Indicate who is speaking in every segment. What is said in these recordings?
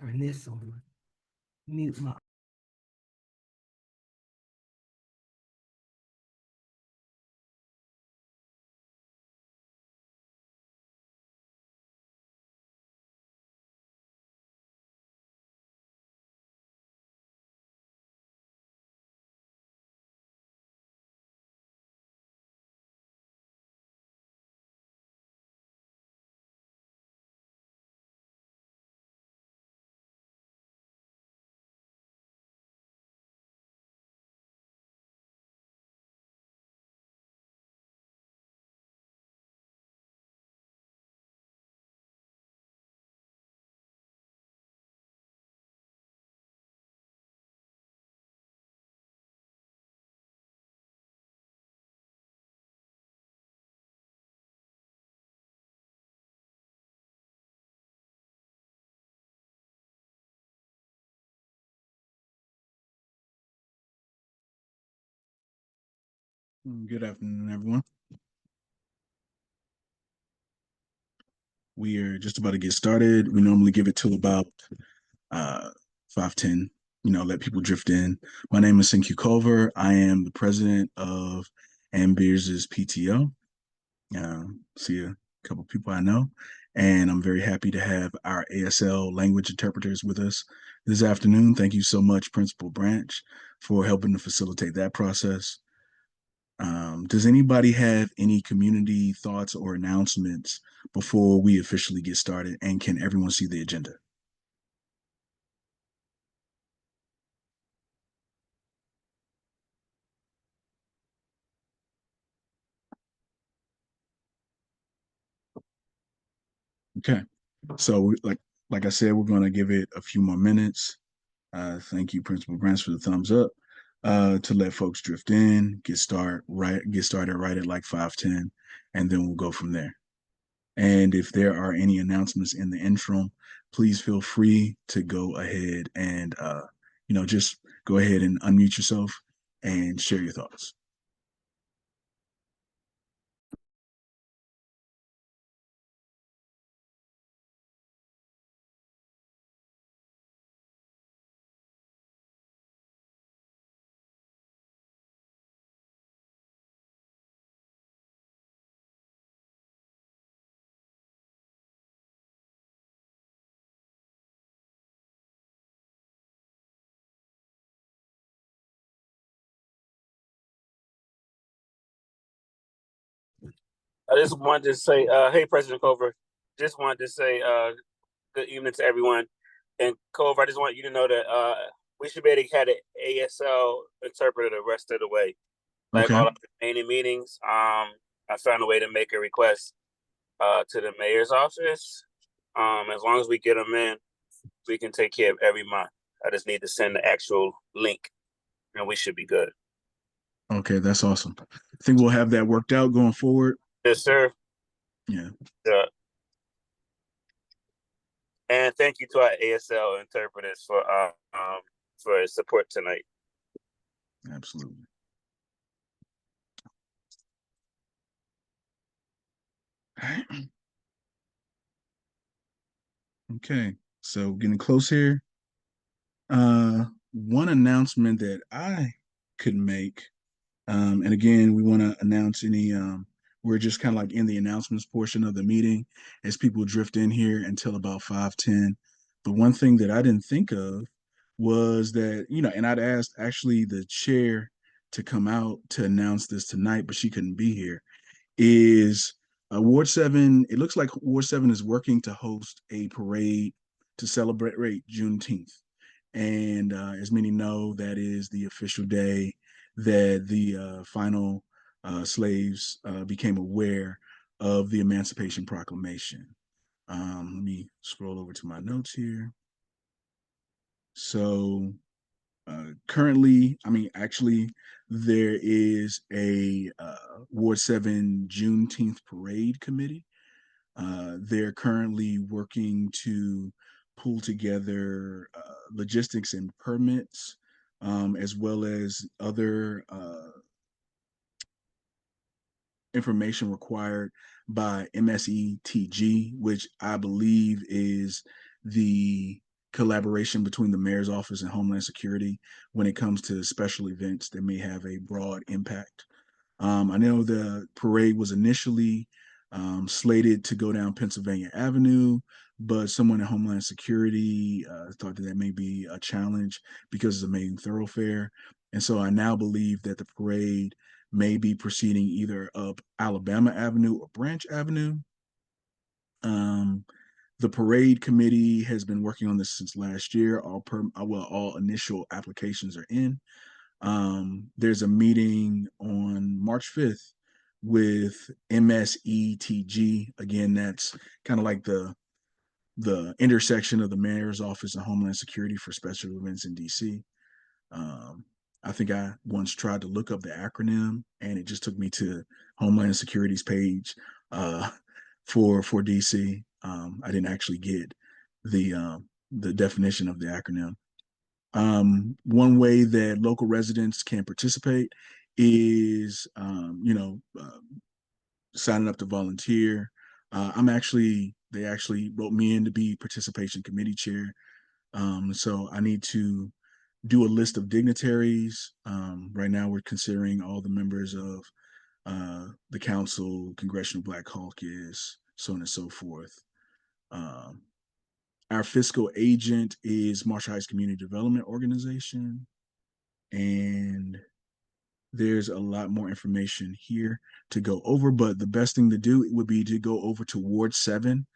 Speaker 1: Turn this on. Mute my.
Speaker 2: Good afternoon, everyone. We are just about to get started. We normally give it till about 5:10. Let people drift in. My name is Senkyu Culver. I am the president of Ambeers' PTO. See ya. a couple people I know, and I'm very happy to have our ASL language interpreters with us this afternoon. Thank you so much, Principal Branch, for helping to facilitate that process. Does anybody have any community thoughts or announcements before we officially get started? And can everyone see the agenda? Okay. So, like I said, we're going to give it a few more minutes. Thank you, Principal Grants, for the thumbs up. To let folks drift in, get started right at like 5:10, and then we'll go from there. And if there are any announcements in the interim, please feel free to go ahead and just go ahead and unmute yourself and share your thoughts.
Speaker 3: I just wanted to say, hey, President Cover, just wanted to say good evening to everyone. And Cover, I just want you to know that we should be able to have an ASL interpreter the rest of the way. Like
Speaker 2: Okay.
Speaker 3: all of the remaining meetings, I found a way to make a request to the mayor's office. As long as we get them in, we can take care of every month. I just need to send the actual link, and we should be good.
Speaker 2: Okay, that's awesome. I think we'll have that worked out going forward.
Speaker 3: Yes, sir.
Speaker 2: Yeah,
Speaker 3: And thank you to our ASL interpreters for support tonight.
Speaker 2: absolutely. All right. Okay, so getting close here. One announcement that I could make, and again, we want to announce any. We're just kind of like in the announcements portion of the meeting as people drift in here until about 5:10. But one thing that I didn't think of was that, and I'd asked actually the chair to come out to announce this tonight, but she couldn't be here. Is Ward 7, it looks like Ward 7 is working to host a parade to celebrate Juneteenth. And as many know, that is the official day that the final slaves became aware of the Emancipation Proclamation. Let me scroll over to my notes here. So currently, actually, there is a Ward 7 Juneteenth Parade Committee. They're currently working to pull together logistics and permits, as well as other information required by MSETG, which I believe is the collaboration between the mayor's office and Homeland Security when it comes to special events that may have a broad impact. I know the parade was initially slated to go down Pennsylvania Avenue, but someone in Homeland Security thought that that may be a challenge because it's a main thoroughfare. And so I now believe that the parade may be proceeding either up Alabama Avenue or Branch Avenue. Um, the parade committee has been working on this since last year. All initial applications are in. There's a meeting on March 5th with MSETG. Again, that's kind of like the intersection of the mayor's office and Homeland Security for special events in DC. Um, I think I once tried to look up the acronym, and it just took me to Homeland Security's page uh, for DC. I didn't actually get the definition of the acronym. One way that local residents can participate is, signing up to volunteer. They actually wrote me in to be participation committee chair. So I need to do a list of dignitaries. Right now, we're considering all the members of the council, Congressional Black Caucus, so on and so forth. Um, our fiscal agent is Marshall Heights Community Development Organization. And there's a lot more information here to go over, but the best thing to do would be to go over to Ward 7,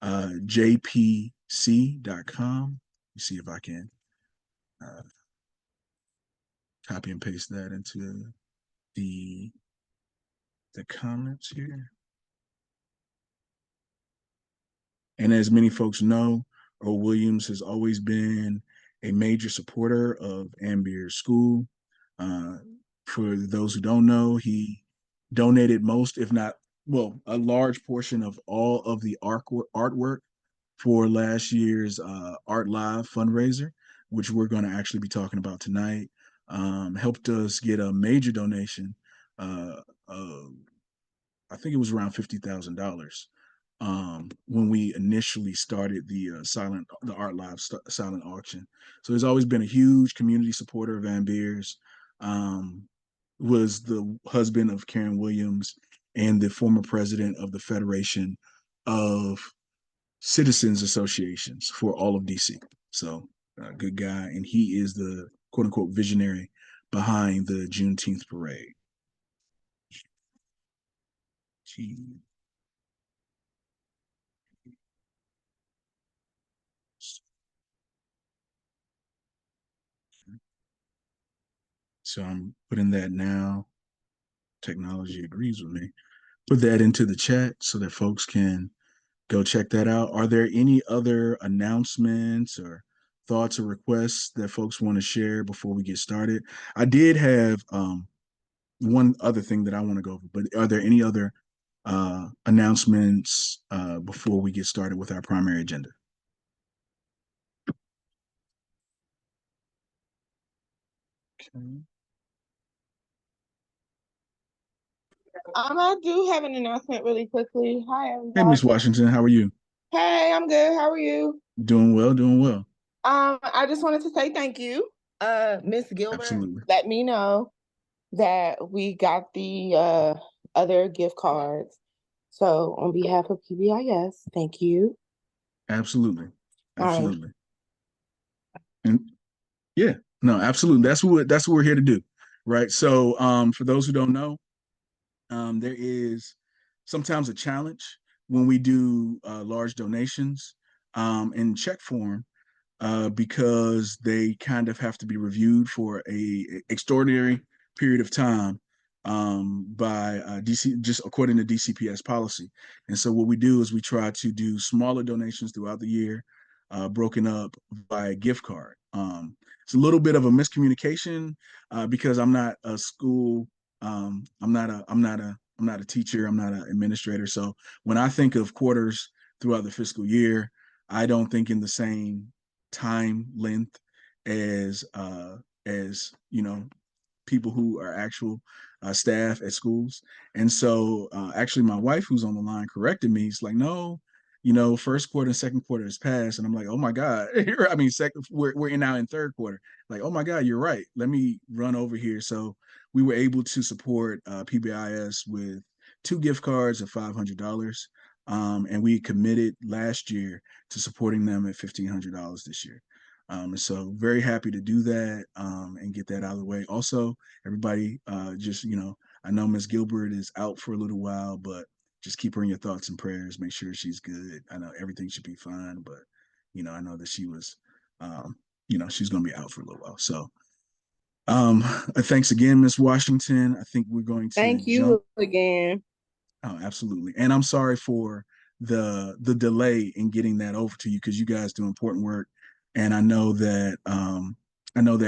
Speaker 2: jpc.com. You see if I can uh, copy and paste that into the the comments here. And as many folks know, Earl Williams has always been a major supporter of Ambier School. Uh, for those who don't know, he donated most, if not, well, a large portion of all of the artwork for last year's Art Live fundraiser, which we're going to actually be talking about tonight. Helped us get a major donation. Uh, uh, I think it was around $50,000 when we initially started the Art Live silent auction. So he's always been a huge community supporter of Van Beers. Um, was the husband of Karen Williams and the former president of the Federation of Citizens Associations for all of DC. So good guy, and he is the quote unquote visionary behind the Juneteenth parade. Gee. So I'm putting that now. Technology agrees with me. Put that into the chat so that folks can go check that out. Are there any other announcements or thoughts or requests that folks want to share before we get started? I did have one other thing that I want to go over, but are there any other announcements before we get started with our primary agenda? Okay.
Speaker 4: I do have an announcement really quickly. Hi,
Speaker 2: Hey, Miss
Speaker 4: everybody.
Speaker 2: Washington, how are you?
Speaker 4: Hey, I'm good. How are you?
Speaker 2: Doing well, doing well.
Speaker 4: I just wanted to say thank you. Miss Gilbert
Speaker 2: Absolutely.
Speaker 4: let me know that we got the other gift cards. So on behalf of PBIS, thank you.
Speaker 2: Absolutely.
Speaker 4: All right.
Speaker 2: Absolutely. And yeah, no, absolutely. That's what we're here to do, right? So, for those who don't know, there is sometimes a challenge when we do large donations in check form because they kind of have to be reviewed for a extraordinary period of time by DC, just according to DCPS policy. And so what we do is we try to do smaller donations throughout the year, broken up by gift card. It's a little bit of a miscommunication because I'm not a school. I'm not a teacher. I'm not an administrator. So when I think of quarters throughout the fiscal year, I don't think in the same time length as people who are actual staff at schools. And so actually my wife who's on the line corrected me. It's like, no, first quarter and second quarter has passed. And I'm like, oh my God. I mean, second, we're now in third quarter. Like, oh my God, you're right. Let me run over here. So we were able to support PBIS with 2 gift cards of $500. And we committed last year to supporting them at $1,500 this year. So very happy to do that and get that out of the way. Also, everybody, just I know Miss Gilbert is out for a little while, but just keep her in your thoughts and prayers. Make sure she's good. I know everything should be fine, but I know that she was, she's going to be out for a little while. So, thanks again, Miss Washington. I think we're going to
Speaker 4: Thank
Speaker 2: jump.
Speaker 4: you again.
Speaker 2: Oh, absolutely. And I'm sorry for the delay in getting that over to you because you guys do important work. And I know that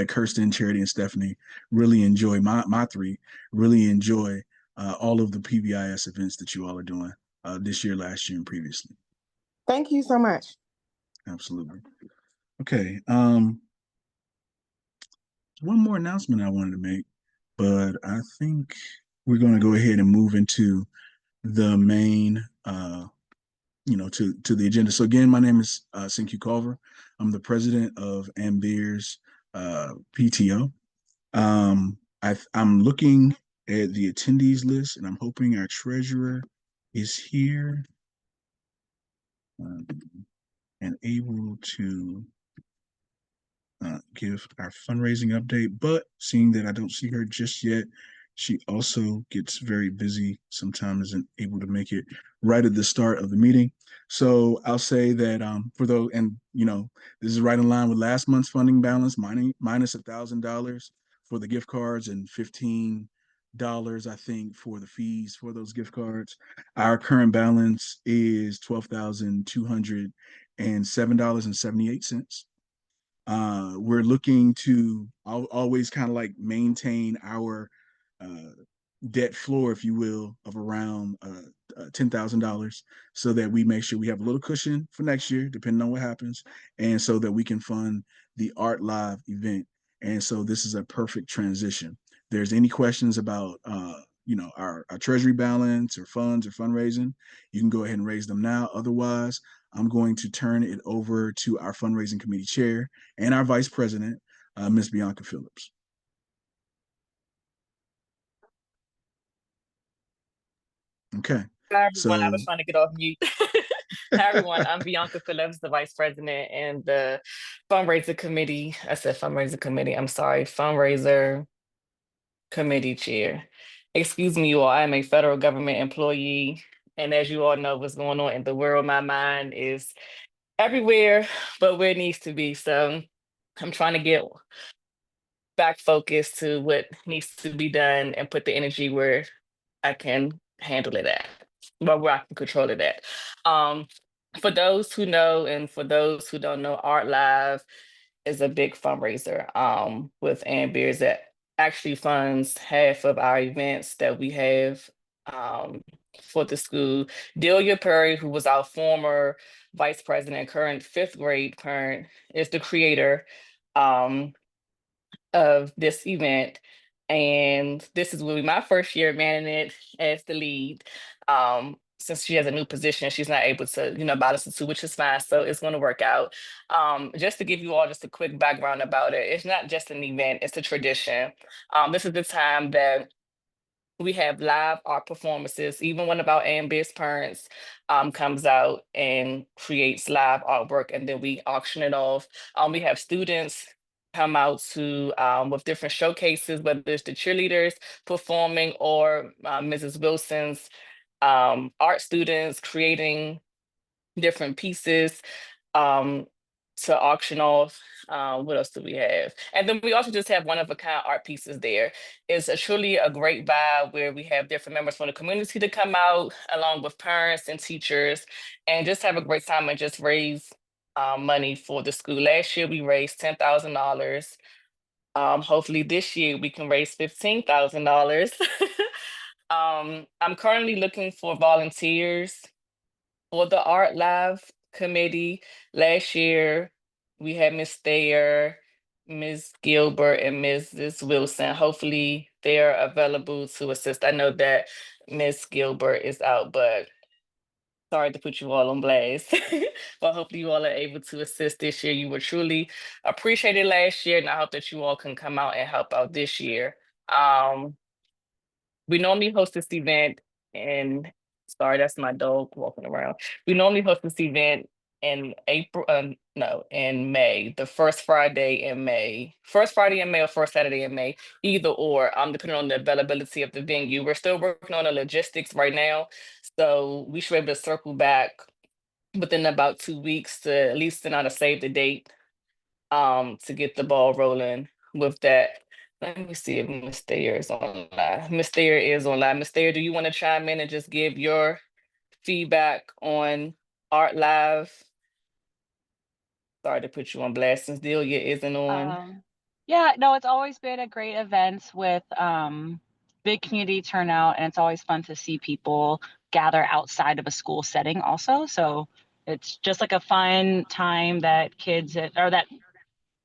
Speaker 2: Kirsten, Charity, and Stephanie really enjoy my three really enjoy all of the PBIS events that you all are doing this year, last year, and previously.
Speaker 4: Thank you so much.
Speaker 2: Absolutely. Okay. One more announcement I wanted to make, but I think we're going to go ahead and move into the main to the agenda. So again, my name is Sinq Culver. I'm the president of Ambier's PTO. I'm looking at the attendees list, and I'm hoping our treasurer is here. and able to give our fundraising update. But seeing that I don't see her just yet, she also gets very busy, sometimes isn't able to make it right at the start of the meeting. So I'll say that for those, and this is right in line with last month's funding balance, minus $1,000 for the gift cards and $15, I think, for the fees for those gift cards. Our current balance is $12,207.78. We're looking to always kind of like maintain our uh, debt floor, if you will, of around $10,000, so that we make sure we have a little cushion for next year, depending on what happens, and so that we can fund the Art Live event. And so this is a perfect transition. If there's any questions about our treasury balance or funds or fundraising, you can go ahead and raise them now. Otherwise, I'm going to turn it over to our fundraising committee chair and our vice president, Ms. Bianca Phillips. Okay.
Speaker 5: Hi, everyone. I
Speaker 2: So
Speaker 5: was trying to get off mute. Hi, everyone. I'm Bianca Phillips, the vice president and the fundraiser committee. I said fundraiser committee. I'm sorry, fundraiser committee chair. Excuse me, you all. I am a federal government employee. And as you all know, what's going on in the world, my mind is everywhere but where it needs to be. So I'm trying to get back focused to what needs to be done and put the energy where I can handle it at, well, where I can control it at. Um, for those who know and for those who don't know, Art Live is a big fundraiser with Ann Beers that actually funds half of our events that we have um, for the school. Delia Perry, who was our former vice president, current fifth grade parent, is the creator. Um, of this event. And this is will be my first year manning it as the lead. Since she has a new position, she's not able to, balance the two, which is fine. So it's going to work out. Just to give you all just a quick background about it, it's not just an event, it's a tradition. This is the time that we have live art performances. Even one of our AMBIS parents comes out and creates live artwork, and then we auction it off. We have students come out to with different showcases, whether it's the cheerleaders performing or Mrs. Wilson's art students creating different pieces um, to auction off. What else do we have? And then we also just have one of a kind art pieces there. It's truly a great vibe where we have different members from the community to come out, along with parents and teachers, and just have a great time and just raise money for the school. Last year we raised $10,000. Hopefully this year we can raise $15,000. I'm currently looking for volunteers for the Art Live committee. Last year, we had Miss Thayer, Ms. Gilbert, and Mrs. Wilson. Hopefully, they're available to assist. I know that Miss Gilbert is out, but sorry to put you all on blast. But hopefully, you all are able to assist this year. You were truly appreciated last year, and I hope that you all can come out and help out this year. We normally host this event in, sorry, that's my dog walking around. We normally host this event in April, no, in May, the first Friday in May. First Friday in May or first Saturday in May, either or, depending on the availability of the venue. We're still working on the logistics right now. So we should be able to circle back within about 2 weeks to at least send out a save the date to get the ball rolling with that. Let me see if Miss Thayer is online. Miss Thayer is online. Miss Thayer, do you want to chime in and just give your feedback on Art Live? Sorry to put you on blast since Delia isn't on.
Speaker 6: Yeah, no, it's always been a great event with big community turnout, and it's always fun to see people gather outside of a school setting also. So it's just like a fun time that kids or that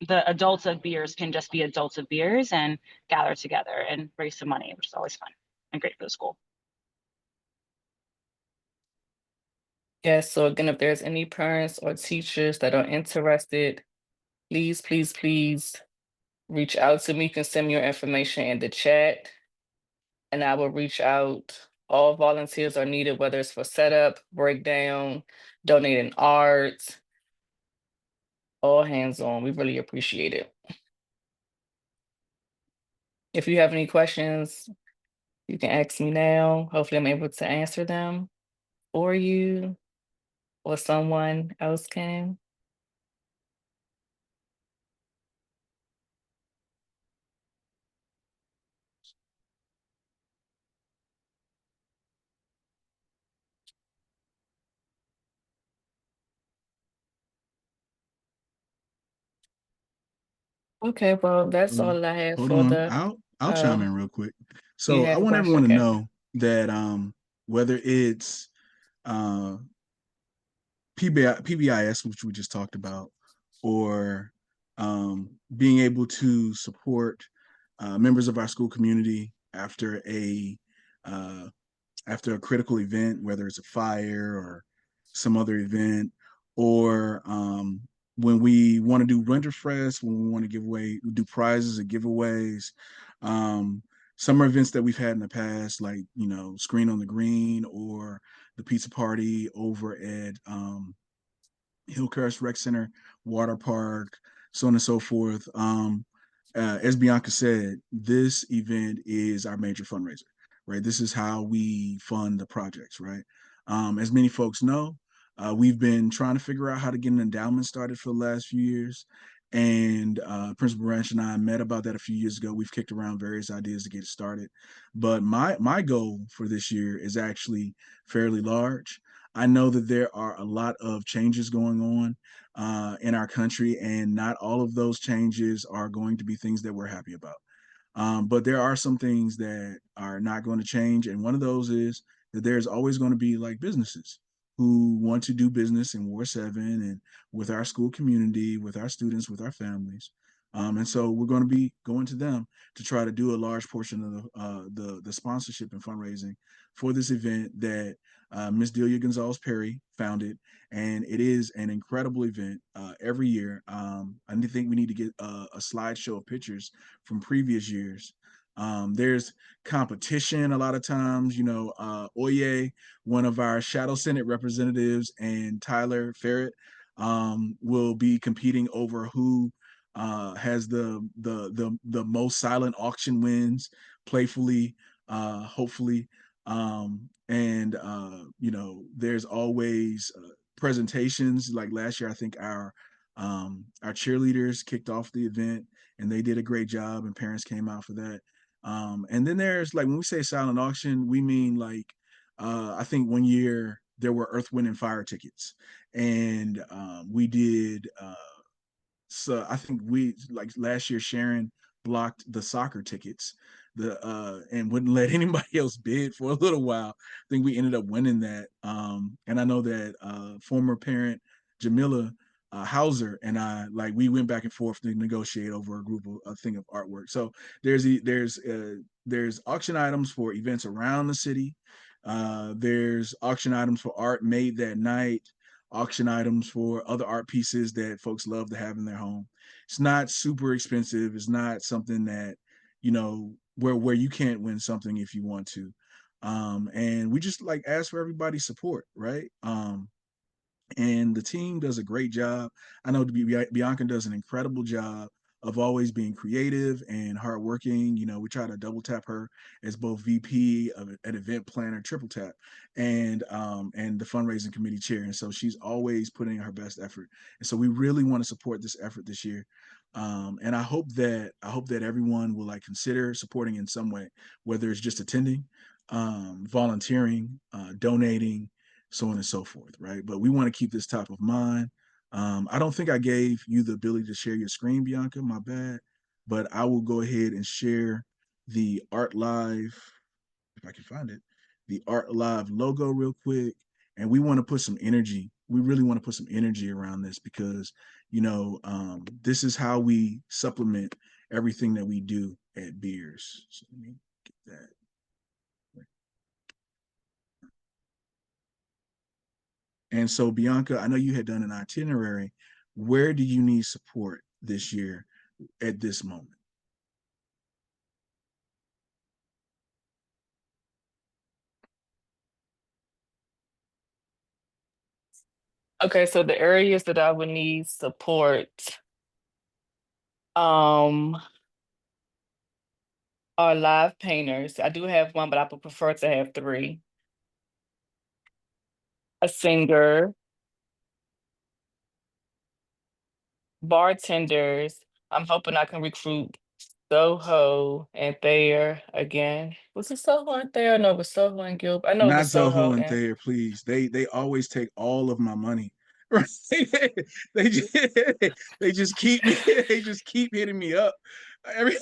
Speaker 6: the adults of beers can just be adults of beers and gather together and raise some money, which is always fun and great for the school.
Speaker 5: Yes, so again, if there's any parents or teachers that are interested, please, please, please reach out to me. You can send me your information in the chat and I will reach out All volunteers are needed, whether it's for setup, breakdown, donating art, all hands on. We really appreciate it. If you have any questions, you can ask me now. Hopefully I'm able to answer them for you or someone else can. Okay, well, that's all I have
Speaker 2: Hold
Speaker 5: for
Speaker 2: on,
Speaker 5: the,
Speaker 2: I'll chime in real quick.
Speaker 5: you
Speaker 2: So I
Speaker 5: have a
Speaker 2: want
Speaker 5: question?
Speaker 2: everyone to
Speaker 5: Okay.
Speaker 2: know that whether it's uh, PBIS, which we just talked about, or being able to support members of our school community uh, after a critical event, whether it's a fire or some other event, or when we want to do Winterfest, when we want to give away, do prizes and giveaways. Summer events that we've had in the past, like, Screen on the Green or the pizza party over at Hillcrest Rec Center, Water Park, so on and so forth. As Bianca said, this event is our major fundraiser, right? This is how we fund the projects, right? As many folks know, we've been trying to figure out how to get an endowment started for the last few years. And Principal Branch and I met about that a few years ago. We've kicked around various ideas to get it started. But my goal for this year is actually fairly large. I know that there are a lot of changes going on in our country, and not all of those changes are going to be things that we're happy about. But there are some things that are not going to change. And one of those is that there's always going to be like businesses who want to do business in Ward 7 and with our school community, with our students, with our families. And so we're going to be going to them to try to do a large portion of the sponsorship and fundraising for this event that Miss Delia Gonzalez Perry founded, and it is an incredible event every year. I think we need to get a slideshow of pictures from previous years. There's competition a lot of times. Oye, one of our Shadow Senate representatives, and Tyler Ferret will be competing over who has the most silent auction wins playfully, hopefully. And there's always presentations. Like last year, I think our cheerleaders kicked off the event, and they did a great job, and parents came out for that. And then there's, like, when we say silent auction, we mean like I think one year there were Earth, Wind, and Fire tickets, and we did. So I think we, like last year, Sharon blocked the soccer tickets, and wouldn't let anybody else bid for a little while. I think we ended up winning that. And I know that former parent Jamila Hauser and I, like, we went back and forth to negotiate over a thing of artwork. So there's auction items for events around the city. There's auction items for art made that night, auction items for other art pieces that folks love to have in their home. It's not super expensive. It's not something that, where you can't win something if you want to. And we just like ask for everybody's support, right? And the team does a great job. I know Bianca does an incredible job of always being creative and hardworking. We try to double tap her as both VP of an event planner, triple tap, and the fundraising committee chair. And so she's always putting in her best effort. And so we really want to support this effort this year. And I hope that everyone will like consider supporting in some way, whether it's just attending, volunteering, donating, so on and so forth, right? But we want to keep this top of mind. I don't think I gave you the ability to share your screen, Bianca, my bad, but I will go ahead and share the Art Live, if I can find it, the Art Live logo real quick. And we want to put some energy. We really want to put some energy around this because, this is how we supplement everything that we do at Beers. So let me get that. And so, Bianca, I know you had done an itinerary. Where do you need support this year at this moment?
Speaker 5: Okay, so the areas that I would need support um are live painters. I do have one, but I would prefer to have three. A singer, bartenders. I'm hoping I can recruit Soho and Thayer again. Was it Soho and Thayer? No, it was Soho and Gilbert. I know it
Speaker 2: Not
Speaker 5: was Soho
Speaker 2: Zoho and
Speaker 5: and
Speaker 2: Thayer, please. They always take all of my money. Right? they just they just keep me they just keep hitting me up. Every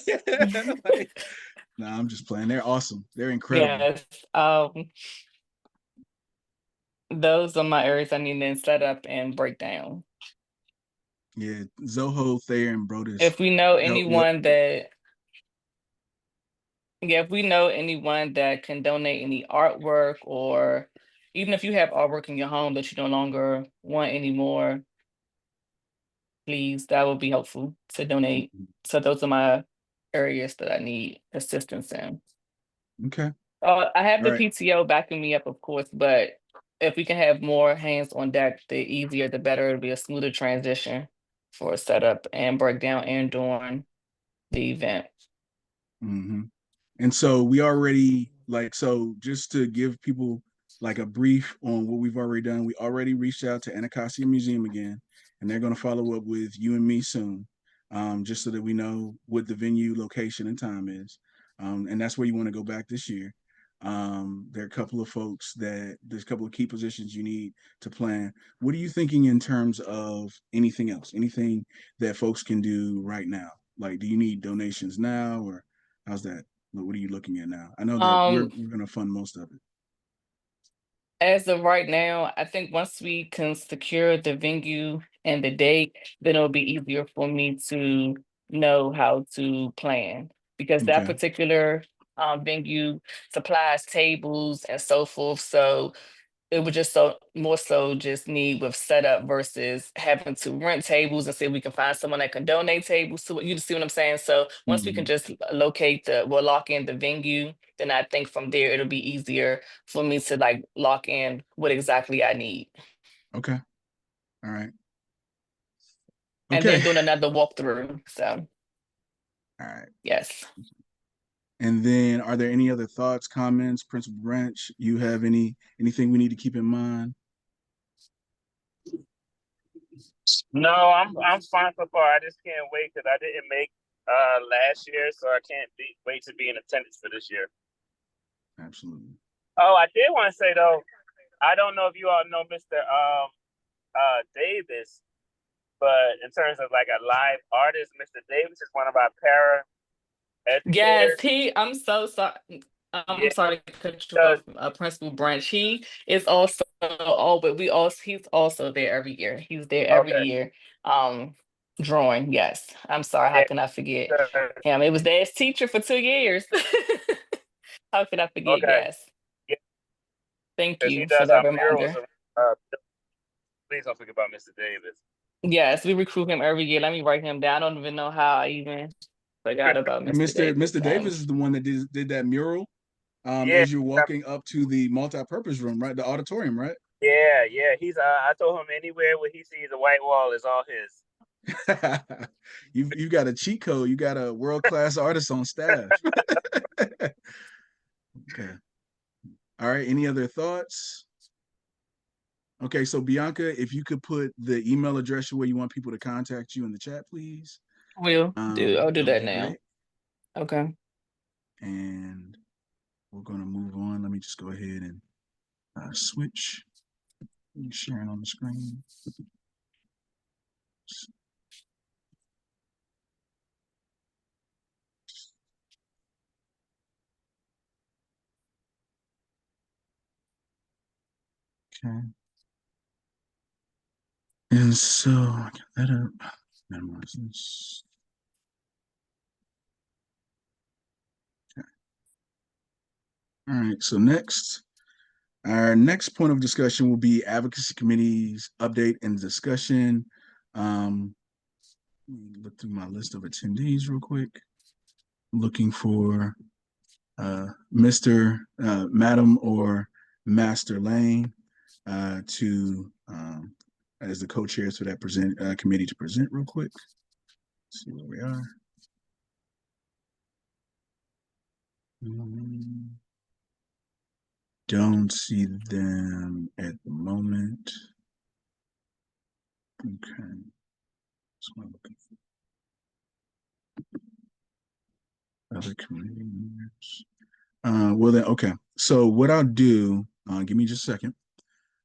Speaker 2: like, nah, I'm just playing. They're awesome. They're incredible.
Speaker 5: yes. Those are my areas I need to set up and break down.
Speaker 2: Yeah, Zoho, Thayer, and Brodus
Speaker 5: If we know
Speaker 2: help me.
Speaker 5: anyone that Yeah, if we know anyone that can donate any artwork, or even if you have artwork in your home that you no longer want anymore, please, that would be helpful to donate. So those are my areas that I need assistance in.
Speaker 2: Okay.
Speaker 5: I have
Speaker 2: All
Speaker 5: the
Speaker 2: right.
Speaker 5: PTO backing me up, of course, but if we can have more hands on deck, the easier, the better. It'll be a smoother transition for a setup and breakdown and during the event.
Speaker 2: Mm-hmm. And so we already so just to give people like a brief on what we've already done, we already reached out to Anacostia Museum again, and they're going to follow up with you and me soon, just so that we know what the venue, location, and time is. And that's where you want to go back this year. There are a couple of folks there's a couple of key positions you need to plan. What are you thinking in terms of anything else? Anything that folks can do right now? Like, do you need donations now, or how's that? What are you looking at now? I know that we're
Speaker 5: Um,
Speaker 2: going to fund most of it.
Speaker 5: As of right now, I think once we can secure the venue and the date, then it'll be easier for me to know how to plan, because that
Speaker 2: Okay.
Speaker 5: particular venue supplies tables and so forth. So it would just more so just need with setup versus having to rent tables and see if we can find someone that can donate tables to it. You see what I'm saying? So once we can
Speaker 2: Mm-hmm.
Speaker 5: just lock in the venue, then I think from there it'll be easier for me to like lock in what exactly I need.
Speaker 2: Okay. All right.
Speaker 5: And
Speaker 2: Okay.
Speaker 5: then doing another walkthrough. So
Speaker 2: All right.
Speaker 5: yes.
Speaker 2: And then, are there any other thoughts, comments, Principal Branch? You have anything we need to keep in mind?
Speaker 3: No, I'm fine so far. I just can't wait because I didn't make last year, so I can't wait to be in attendance for this year.
Speaker 2: Absolutely.
Speaker 3: Oh, I did want to say though, I don't know if you all know Mr. Davis, but in terms of like a live artist, Mr. Davis is one of our para
Speaker 5: Yes,
Speaker 3: educators.
Speaker 5: I'm so sorry.
Speaker 3: Yeah,
Speaker 5: I'm sorry to cut you
Speaker 3: does
Speaker 5: off, Principal Branch. He is also but he's also there every year. He's there every
Speaker 3: okay.
Speaker 5: year. Drawing, yes. I'm sorry, how
Speaker 3: Yeah,
Speaker 5: can I forget
Speaker 3: does,
Speaker 5: him? It was Dad's teacher for 2 years. How could I forget?
Speaker 3: okay.
Speaker 5: Yes.
Speaker 3: Yeah,
Speaker 5: Thank
Speaker 3: because he
Speaker 5: you for
Speaker 3: does
Speaker 5: that
Speaker 3: our murals.
Speaker 5: reminder.
Speaker 3: Please don't forget about Mr. Davis.
Speaker 5: Yes, we recruit him every year. Let me write him down. I don't even know how I even forgot about
Speaker 2: And
Speaker 5: Mr.
Speaker 2: Mr.
Speaker 5: Davis.
Speaker 2: Davis is the one that did that mural
Speaker 3: Yeah,
Speaker 2: as you're walking up to the multi-purpose room, right? The auditorium, right?
Speaker 3: yeah. He's I told him anywhere where he sees a white wall is all his.
Speaker 2: You've got a cheat code. You got a world-class artist on staff. Okay. All right. Any other thoughts? Okay, so Bianca, if you could put the email address where you want people to contact you in the chat, please.
Speaker 5: I'll do
Speaker 2: That would
Speaker 5: that
Speaker 2: be
Speaker 5: now.
Speaker 2: great.
Speaker 5: Okay.
Speaker 2: And we're going to move on. Let me just go ahead and switch. Sharing on the screen. Okay. And so I got that up. Minimize this. Okay. All right. So our next point of discussion will be advocacy committee's update and discussion. Let me look through my list of attendees real quick. Looking for Mr. Madam or Master Lane to as the co-chairs for that committee to present real quick. Let's see where we are. Don't see them at the moment. Okay. That's what I'm looking for. Other committee members. Well then, okay. So what I'll do, give me just a second.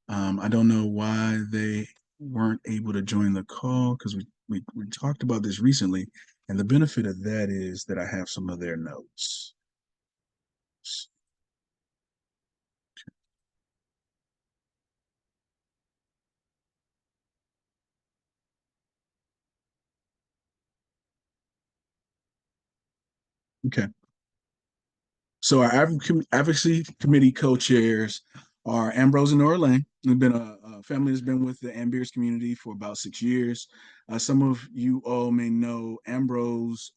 Speaker 2: I don't know why they weren't able to join the call because we talked about this recently, and the benefit of that is that I have some of their notes. Okay. So our advocacy committee co-chairs are Ambrose and Nora Lane. We've been a family that's been with the Ambeers community for about 6 years. Some of you all may know Ambrose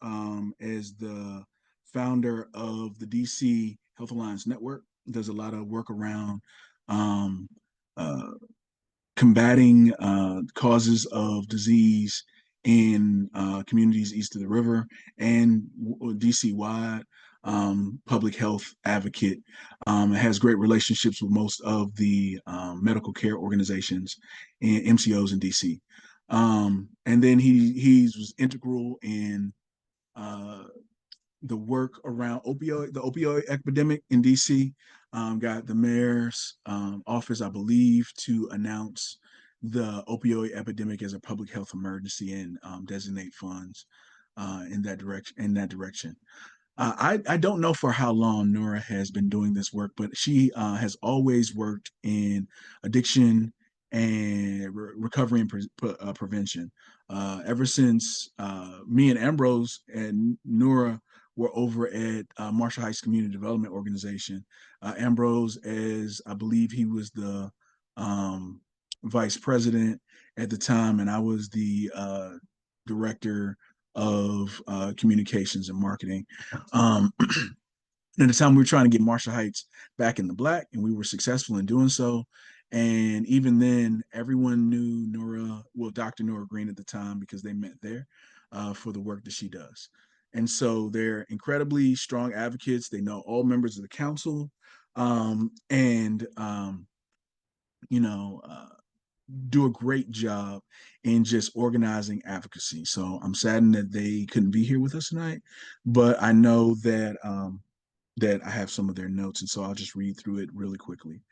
Speaker 2: as the founder of the DC Health Alliance Network. Does a lot of work around um, uh, combating causes of disease in communities east of the river and DC wide. Public health advocate, has great relationships with most of the medical care organizations and MCOs in DC. And then he was integral in the work around the opioid epidemic in DC. Got the mayor's office, I believe, to announce the opioid epidemic as a public health emergency and designate funds in that direction. I don't know for how long Nora has been doing this work, but she has always worked in addiction and recovery and prevention. Ever since me and Ambrose and Nora were over at Marshall Heights Community Development Organization. Ambrose, as I believe he was the vice president at the time, and I was the director of communications and marketing. At the time, we were trying to get Marshall Heights back in the black, and we were successful in doing so. And even then, everyone knew Nora, well, Dr. Nora Green at the time, because they met there for the work that she does. And so they're incredibly strong advocates. They know all members of the council. And, you know, do a great job in just organizing advocacy. So I'm saddened that they couldn't be here with us tonight, but I know that that I have some of their notes, and so I'll just read through it really quickly.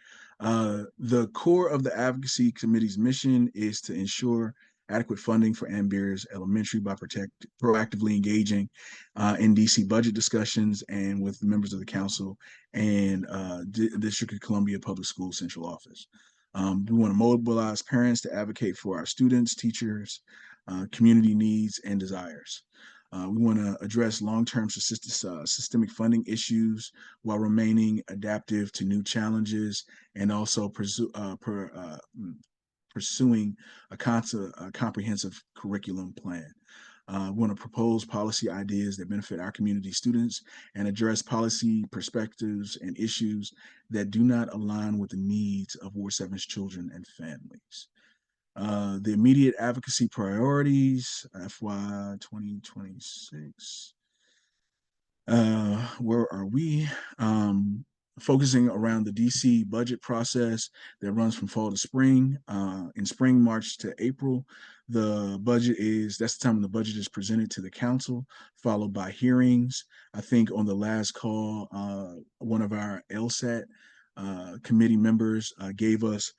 Speaker 2: The core of the advocacy committee's mission is to ensure adequate funding for Ambeers Elementary by proactively engaging in DC budget discussions and with members of the council and District of Columbia Public Schools Central Office. We want to mobilize parents to advocate for our students, teachers, community needs, and desires. We want to address long-term systemic funding issues while remaining adaptive to new challenges and also pursuing a comprehensive curriculum plan. We want to propose policy ideas that benefit our community students and address policy perspectives and issues that do not align with the needs of Ward 7's children and families. The immediate advocacy priorities, FY 2026. Where are we? Focusing around the DC budget process that runs from fall to spring. In spring, March to April, that's the time when the budget is presented to the council, followed by hearings. I think on the last call, one of our LSAT committee members gave us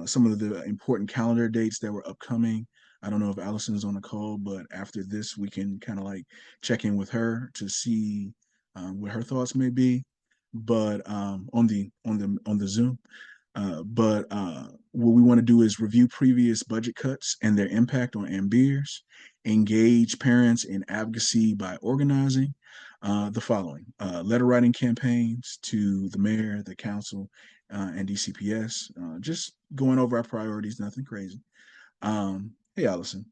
Speaker 2: some of the important calendar dates that were upcoming. I don't know if Allison's on the call, but after this, we can kind of like check in with her to see what her thoughts may be. But on the Zoom, what we want to do is review previous budget cuts and their impact on Ambeers, engage parents in advocacy by organizing the following letter writing campaigns to the mayor, the council, and DCPS, just going over our priorities, nothing crazy. Hey, Allison.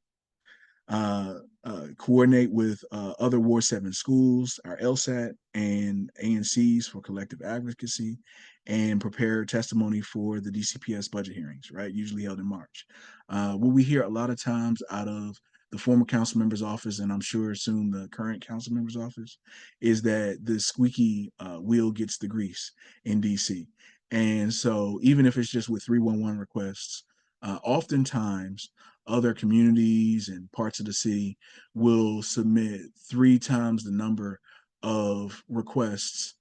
Speaker 2: coordinate with other Ward 7 schools, our LSAT and ANCs for collective advocacy, and prepare testimony for the DCPS budget hearings, right? Usually held in March. What we hear a lot of times out of the former council member's office, and I'm sure soon the current council member's office, is that the squeaky wheel gets the grease in DC. And so even if it's just with 311 requests, oftentimes other communities and parts of the city will submit 3 times the number of requests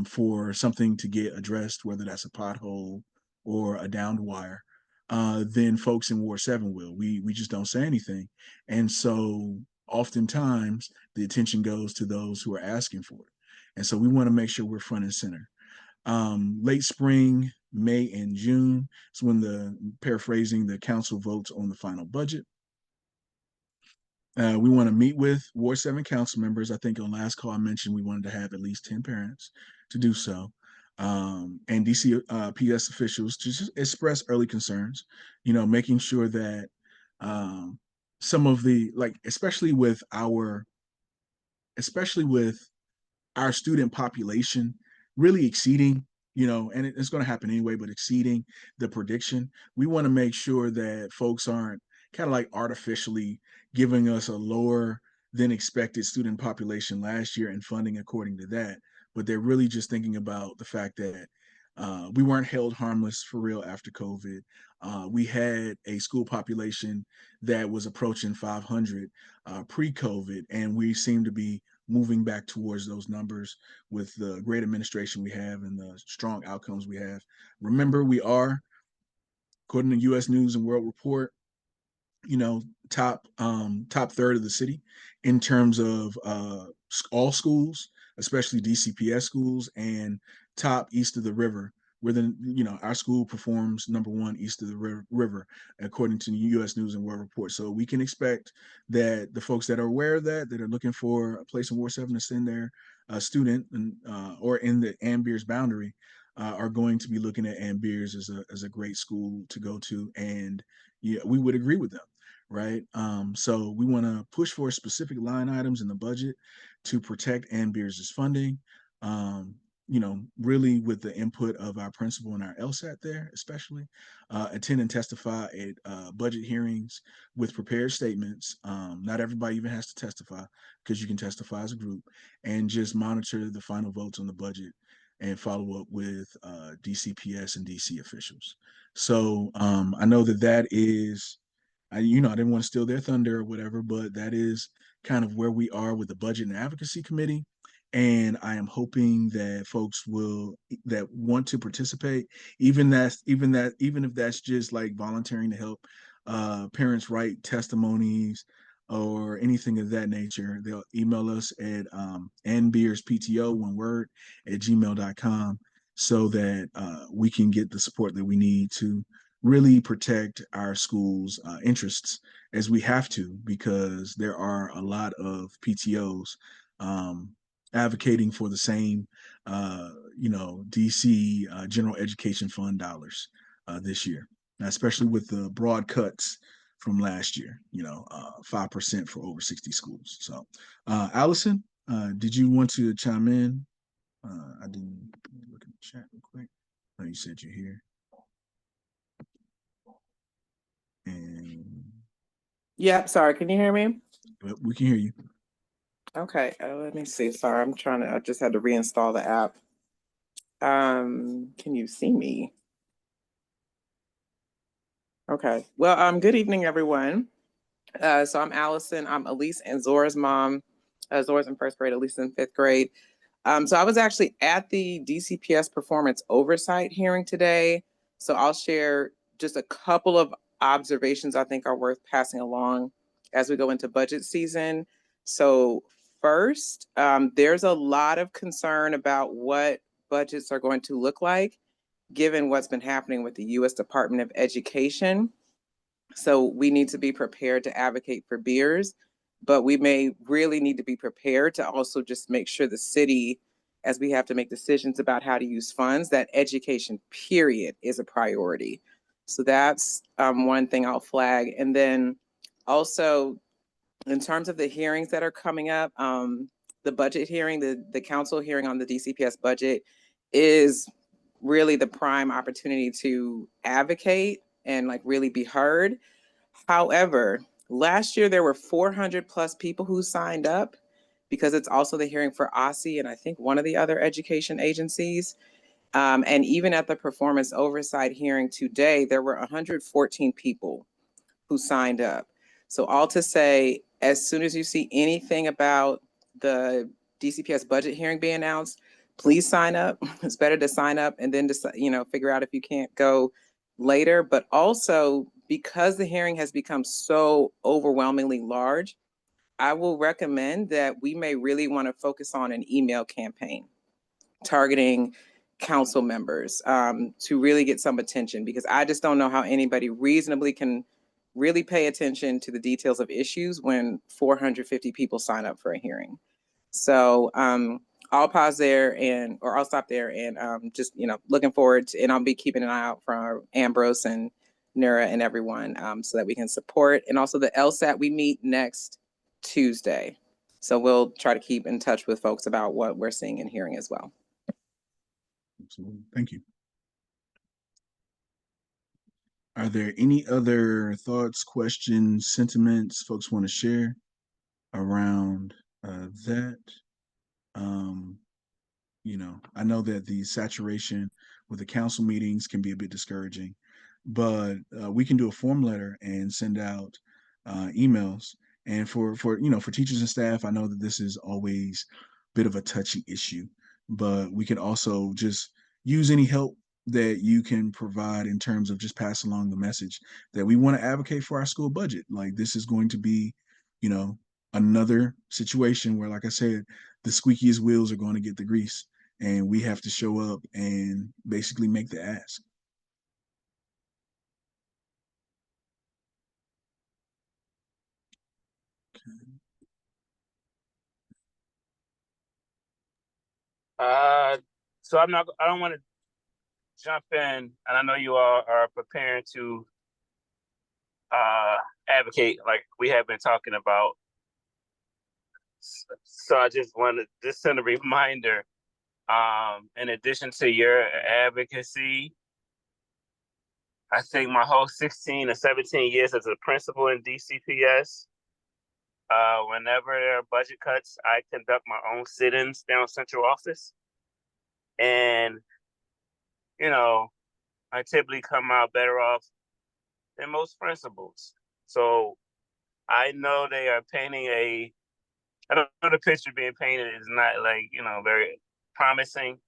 Speaker 2: for something to get addressed, whether that's a pothole or a downed wire, than folks in Ward 7 will. We just don't say anything. And so oftentimes the attention goes to those who are asking for it. And so we want to make sure we're front and center. Late spring, May and June is when paraphrasing, the council votes on the final budget. We want to meet with Ward 7 council members. I think on last call I mentioned we wanted to have at least 10 parents to do so. And DC PS officials to just express early concerns, making sure that some of the, especially with our student population really exceeding, and it's going to happen anyway, but exceeding the prediction, we want to make sure that folks aren't kind of like artificially giving us a lower than expected student population last year and funding according to that. But they're really just thinking about the fact that we weren't held harmless for real after COVID. We had a school population that was approaching 500 pre-COVID, and we seem to be moving back towards those numbers with the great administration we have and the strong outcomes we have. Remember, we are, according to U.S. News and World Report, top third of the city in terms of all schools, especially DCPS schools, and top east of the river. Our school performs #1 east of the river, according to the U.S. News and World Report. So we can expect that the folks that are aware of that are looking for a place in Ward 7 to send their student, or in the Ambeers boundary, are going to be looking at Ambeers as a great school to go to, and we would agree with them, right? So we want to push for specific line items in the budget to protect Ambeers' funding. Really with the input of our principal and our LSAT there, especially, attend and testify at budget hearings with prepared statements. Not everybody even has to testify, because you can testify as a group, and just monitor the final votes on the budget and follow up with DCPS and DC officials. So I know that is, I didn't want to steal their thunder or whatever, but that is kind of where we are with the Budget and Advocacy Committee. And I am hoping that folks that want to participate, even if that's just like volunteering to help parents write testimonies or anything of that nature, they'll email us at nbeerspto, one word, at gmail.com, so that we can get the support that we need to really protect our schools' interests, as we have to, because there are a lot of PTOs advocating for the same, DC General Education Fund dollars this year, especially with the broad cuts from last year, 5% for over 60 schools. So, Allison, did you want to chime in? I didn't look at the chat real quick. Oh, you said you're here. And
Speaker 7: Yep, sorry, can you hear me?
Speaker 2: we can hear you.
Speaker 7: Okay, let me see. Sorry, I just had to reinstall the app. Can you see me? Okay, well, good evening, everyone. So I'm Allison. I'm Elise and Zora's mom. Zora's in first grade, Elise in fifth grade. So I was actually at the DCPS performance oversight hearing today. So I'll share just a couple of observations I think are worth passing along as we go into budget season. So first, there's a lot of concern about what budgets are going to look like, given what's been happening with the U.S. Department of Education. So we need to be prepared to advocate for beers, but we may really need to be prepared to also just make sure the city, as we have to make decisions about how to use funds, that education period is a priority. So that's one thing I'll flag. And then also In terms of the hearings that are coming up, the budget hearing, the council hearing on the DCPS budget is really the prime opportunity to advocate and like really be heard. However, last year there were 400 plus people who signed up because it's also the hearing for OSSI and I think one of the other education agencies. And even at the performance oversight hearing today, there were 114 people who signed up. So all to say, as soon as you see anything about the DCPS budget hearing being announced, please sign up. It's better to sign up and then decide, figure out if you can't go later. But also because the hearing has become so overwhelmingly large, I will recommend that we may really want to focus on an email campaign targeting council members to really get some attention, because I just don't know how anybody reasonably can really pay attention to the details of issues when 450 people sign up for a hearing. So I'll pause there or I'll stop there and just, looking forward to, and I'll be keeping an eye out for Ambrose and Nura and everyone so that we can support. And also the LSAT, we meet next Tuesday. So we'll try to keep in touch with folks about what we're seeing and hearing as well.
Speaker 2: Absolutely. Thank you. Are there any other thoughts, questions, sentiments folks want to share around that? I know that the saturation with the council meetings can be a bit discouraging, but we can do a form letter and send out emails. And for teachers and staff, I know that this is always a bit of a touchy issue, but we can also just use any help that you can provide in terms of just pass along the message that we want to advocate for our school budget. Like this is going to be, another situation where, like I said, the squeakiest wheels are going to get the grease, and we have to show up and basically make the ask.
Speaker 3: So I don't want to jump in, and I know you all are preparing to advocate like we have been talking about. So I just wanted to send a reminder. In addition to your advocacy, I think my whole 16 or 17 years as a principal in DCPS, whenever there are budget cuts, I conduct my own sit-ins down central office. And, I typically come out better off than most principals. So I know they are painting I don't know, the picture being painted is not very promising,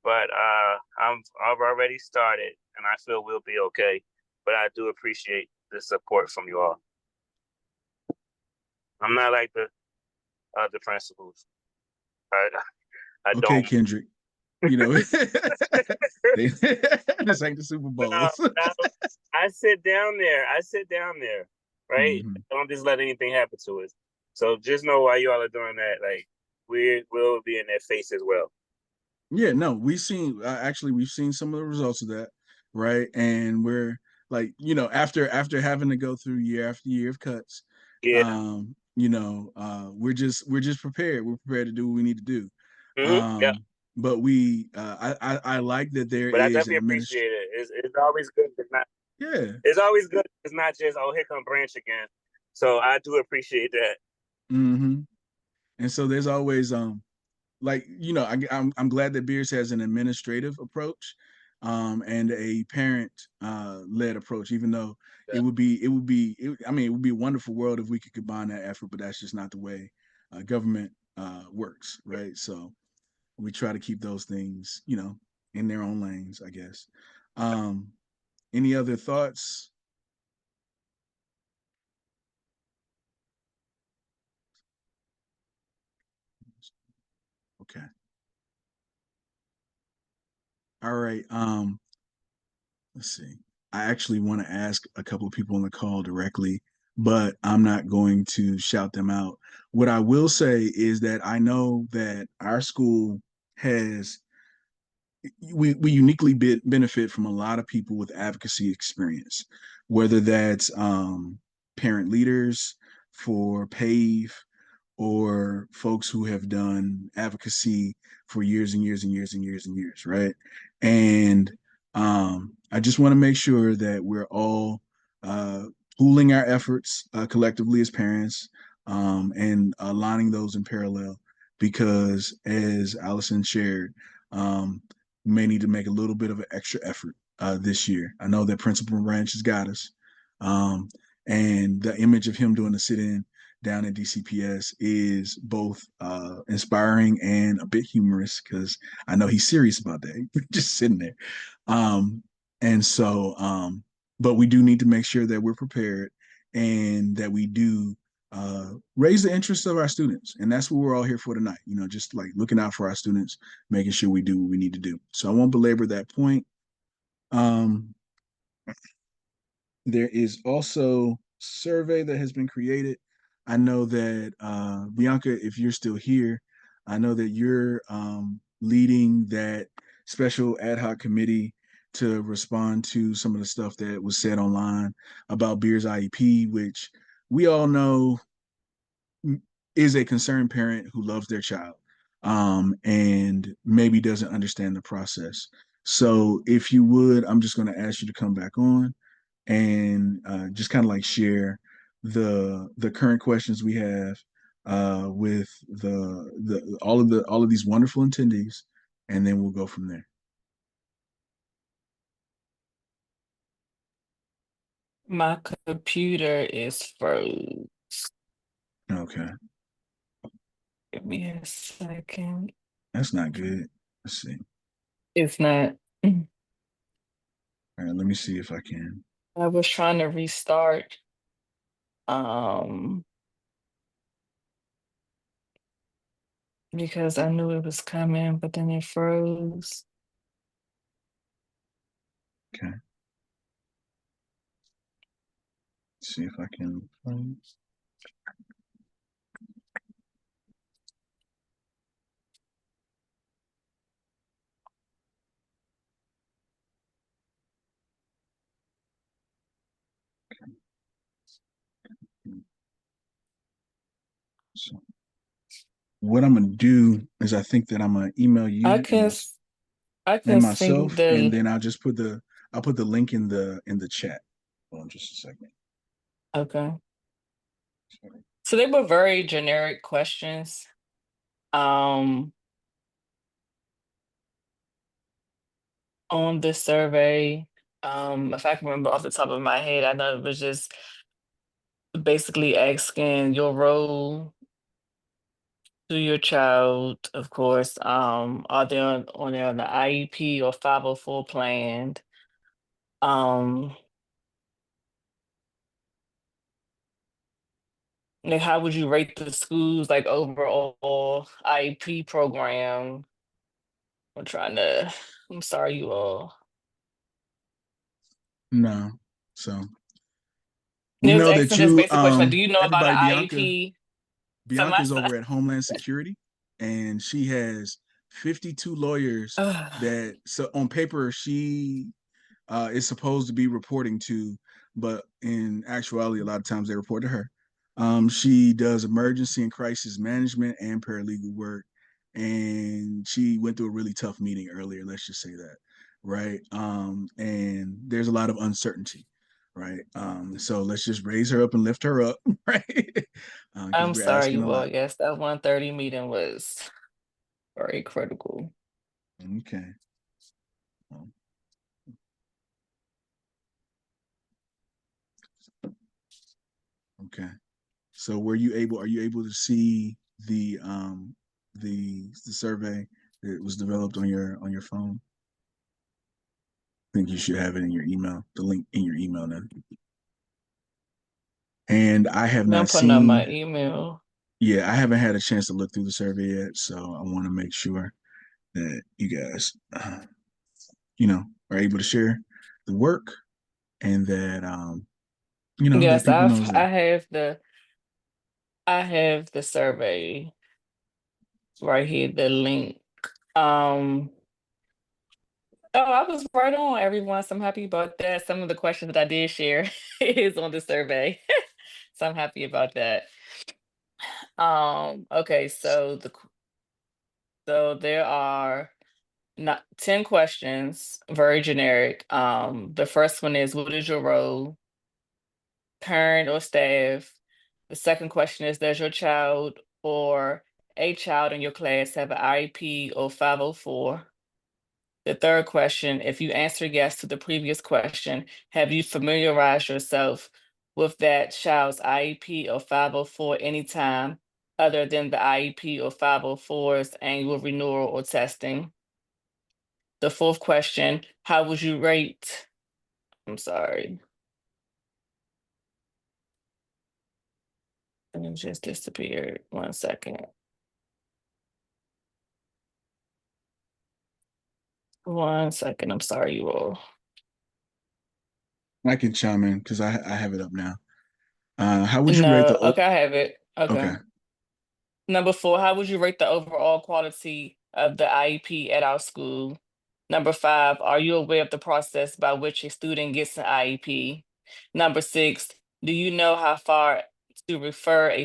Speaker 3: but I've already started and I feel we'll be okay. But I do appreciate the support from you all. I'm not like the principals. I
Speaker 2: Okay,
Speaker 3: don't.
Speaker 2: Kendrick. This ain't the Super Bowl.
Speaker 3: I sit down there, right?
Speaker 2: Mm-hmm.
Speaker 3: Don't just let anything happen to us. So just know while you all are doing that, like we'll be in their face as well.
Speaker 2: Yeah, no, we've seen some of the results of that, right? And we're like, after having to go through year after year of cuts,
Speaker 3: Yeah.
Speaker 2: we're just prepared. We're prepared to do what we need to do.
Speaker 3: Mm-hmm. Yeah.
Speaker 2: But I like that there
Speaker 3: But I
Speaker 2: is
Speaker 3: definitely appreciate it. It's always good. It's always good. It's not just, oh, here come Branch again. So I do appreciate that.
Speaker 2: Mm-hmm. And so there's always I'm glad that Beers has an administrative approach and a parent led approach, even though it would be a wonderful world if we could combine that effort, but that's just not the way government works, right? So we try to keep those things, in their own lanes, I guess. Any other thoughts? Okay. All right. Let's see. I actually want to ask a couple of people on the call directly, but I'm not going to shout them out. What I will say is that I know that our school has we uniquely benefit from a lot of people with advocacy experience, whether that's parent leaders, for PAVE or folks who have done advocacy for years and years and years and years and years, right? And I just want to make sure that we're all pooling our efforts collectively as parents, and aligning those in parallel, because as Allison shared, we may need to make a little bit of an extra effort this year. I know that Principal Ranch has got us. And the image of him doing the sit-in down at DCPS is both inspiring and a bit humorous, because I know he's serious about that. Just sitting there. And so, but we do need to make sure that we're prepared and that we do raise the interests of our students. And that's what we're all here for tonight, just like looking out for our students, making sure we do what we need to do. So I won't belabor that point. There is also survey that has been created. I know that Bianca, if you're still here, I know that you're leading that special ad hoc committee to respond to some of the stuff that was said online about Beer's IEP, which we all know is a concerned parent who loves their child, and maybe doesn't understand the process. So if you would, I'm just going to ask you to come back on and just kind of like share the current questions we have with the all of these wonderful attendees, and then we'll go from there.
Speaker 5: My computer is froze.
Speaker 2: Okay,
Speaker 5: Give me a second.
Speaker 2: that's not good. Let's see.
Speaker 5: It's not.
Speaker 2: All right, let me see if I can.
Speaker 5: I was trying to restart. Um, because I knew it was coming, but then it froze.
Speaker 2: Okay. Let's see if I can find. So what I'm gonna do is I think that I'm gonna email you
Speaker 5: I can I
Speaker 2: and
Speaker 5: can send
Speaker 2: myself, and
Speaker 5: the
Speaker 2: then I'll put the link in the chat. Hold on just a second.
Speaker 5: okay. So they were very generic questions. On the survey. If I can remember off the top of my head, I know it was just basically asking your role to your child, of course. Are they on the IEP or 504 plan? Um, like how would you rate the schools like overall IEP program? I'm sorry, you all.
Speaker 2: No, so we
Speaker 5: It was
Speaker 2: know that
Speaker 5: asking this
Speaker 2: you,
Speaker 5: basic question, like, do you know about
Speaker 2: everybody,
Speaker 5: an IEP? So my
Speaker 2: Bianca's over at Homeland Security, and she has 52 lawyers that, so on paper she is supposed to be reporting to, but in actuality, a lot of times they report to her. She does emergency and crisis management and paralegal work, and she went through a really tough meeting earlier. Let's just say that, right? And there's a lot of uncertainty, right? So let's just raise her up and lift her up, right? Because
Speaker 5: I'm
Speaker 2: we're
Speaker 5: sorry,
Speaker 2: asking a
Speaker 5: you all.
Speaker 2: lot.
Speaker 5: Yes, that 1:30 meeting was very critical.
Speaker 2: Okay. Okay. So are you able to see the survey that was developed on your phone? I think you should have it in your email, the link in your email now. And I have
Speaker 5: I'm
Speaker 2: not
Speaker 5: putting up my
Speaker 2: seen,
Speaker 5: email.
Speaker 2: yeah, I haven't had a chance to look through the survey yet, so I want to make sure that you guys, are able to share the work, and that that
Speaker 5: Yes,
Speaker 2: people knows that.
Speaker 5: I have the survey right here, the link. Um, oh, I was right on, everyone. So I'm happy about that. Some of the questions that I did share is on the survey. So I'm happy about that. Okay, so there are not 10 questions, very generic. The first one is, what is your role, parent or staff? The second question is, does your child or a child in your class have an IEP or 504? The third question, if you answer yes to the previous question, have you familiarized yourself with that child's IEP or 504 anytime other than the IEP or 504's annual renewal or testing? The fourth question, how would you rate? I'm sorry. And it just disappeared. 1 second. 1 second. I'm sorry, you all.
Speaker 2: I can chime in because I have it up now. How would you rate
Speaker 5: No,
Speaker 2: the
Speaker 5: okay, I have it.
Speaker 2: okay.
Speaker 5: Okay. Number 4, how would you rate the overall quality of the IEP at our school? Number 5, are you aware of the process by which a student gets an IEP? Number 6, do you know how to refer a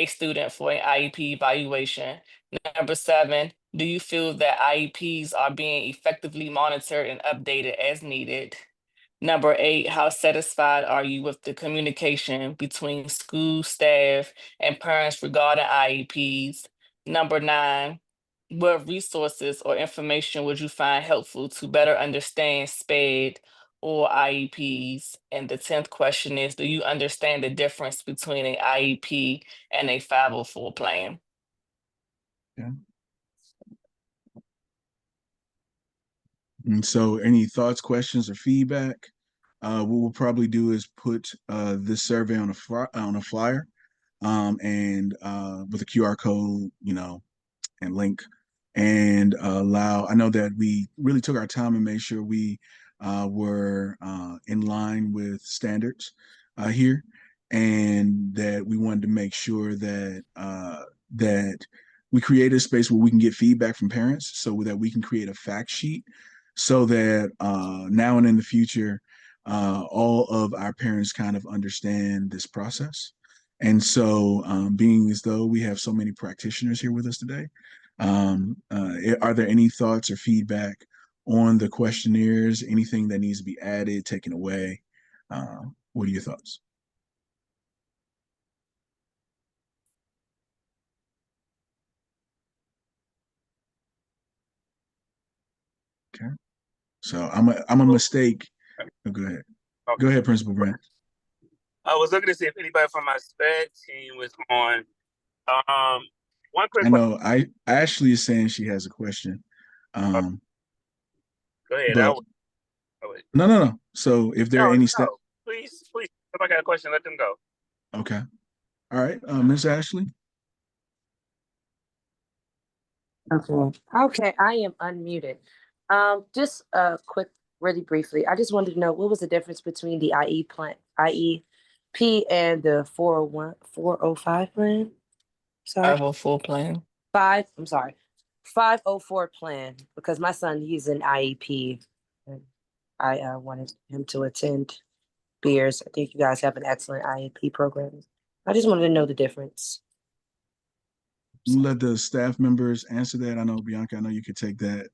Speaker 5: student for an IEP evaluation? Number 7, do you feel that IEPs are being effectively monitored and updated as needed? Number 8, how satisfied are you with the communication between school staff and parents regarding IEPs? Number 9, what resources or information would you find helpful to better understand SPED or IEPs? And the 10th question is, do you understand the difference between an IEP and a 504 plan?
Speaker 2: Yeah. And so, any thoughts, questions, or feedback? What we'll probably do is put this survey on a flyer, and with a QR code, and link, and allow. I know that we really took our time and made sure we were in line with standards here, and that we wanted to make sure that that we created a space where we can get feedback from parents, so that we can create a fact sheet, so that now and in the future, all of our parents kind of understand this process. And so, being as though we have so many practitioners here with us today, are there any thoughts or feedback on the questionnaires? Anything that needs to be added, taken away? What are your thoughts? Okay. So I'm a mistake. Oh, go ahead.
Speaker 3: Okay.
Speaker 2: Go ahead, Principal Branch.
Speaker 3: I was looking to see if anybody from my SPED team was on. One quick
Speaker 2: I
Speaker 3: question.
Speaker 2: know Ashley is saying she has a question.
Speaker 3: Go ahead.
Speaker 2: But no. So if there are any steps,
Speaker 3: Please. If I got a question, let them go.
Speaker 2: okay. All right, Miss Ashley.
Speaker 8: Okay, I am unmuted. Just quick, really briefly, I just wanted to know what was the difference between the IEP and the 405 plan? Sorry.
Speaker 5: 504 plan.
Speaker 8: I'm sorry. 504 plan, because my son, he's an IEP. And I wanted him to attend Beers. I think you guys have an excellent IEP program. I just wanted to know the difference.
Speaker 2: Let the staff members answer that. I know, Bianca, I know you could take that.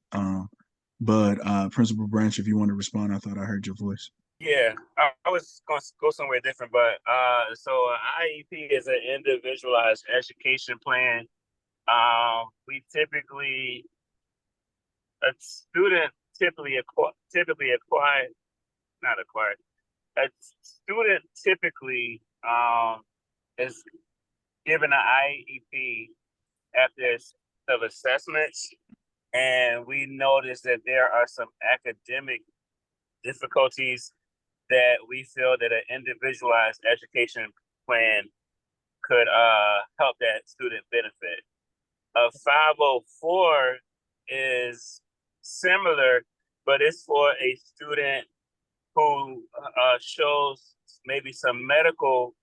Speaker 2: But Principal Branch, if you want to respond, I thought I heard your voice.
Speaker 3: Yeah, I was going to go somewhere different, but so IEP is an individualized education plan. We typically, a student typically acquired, not acquired, a student typically is given an IEP after of assessments, and we noticed that there are some academic difficulties that we feel that an individualized education plan could help that student benefit. A 504 is similar, but it's for a student who shows maybe some medical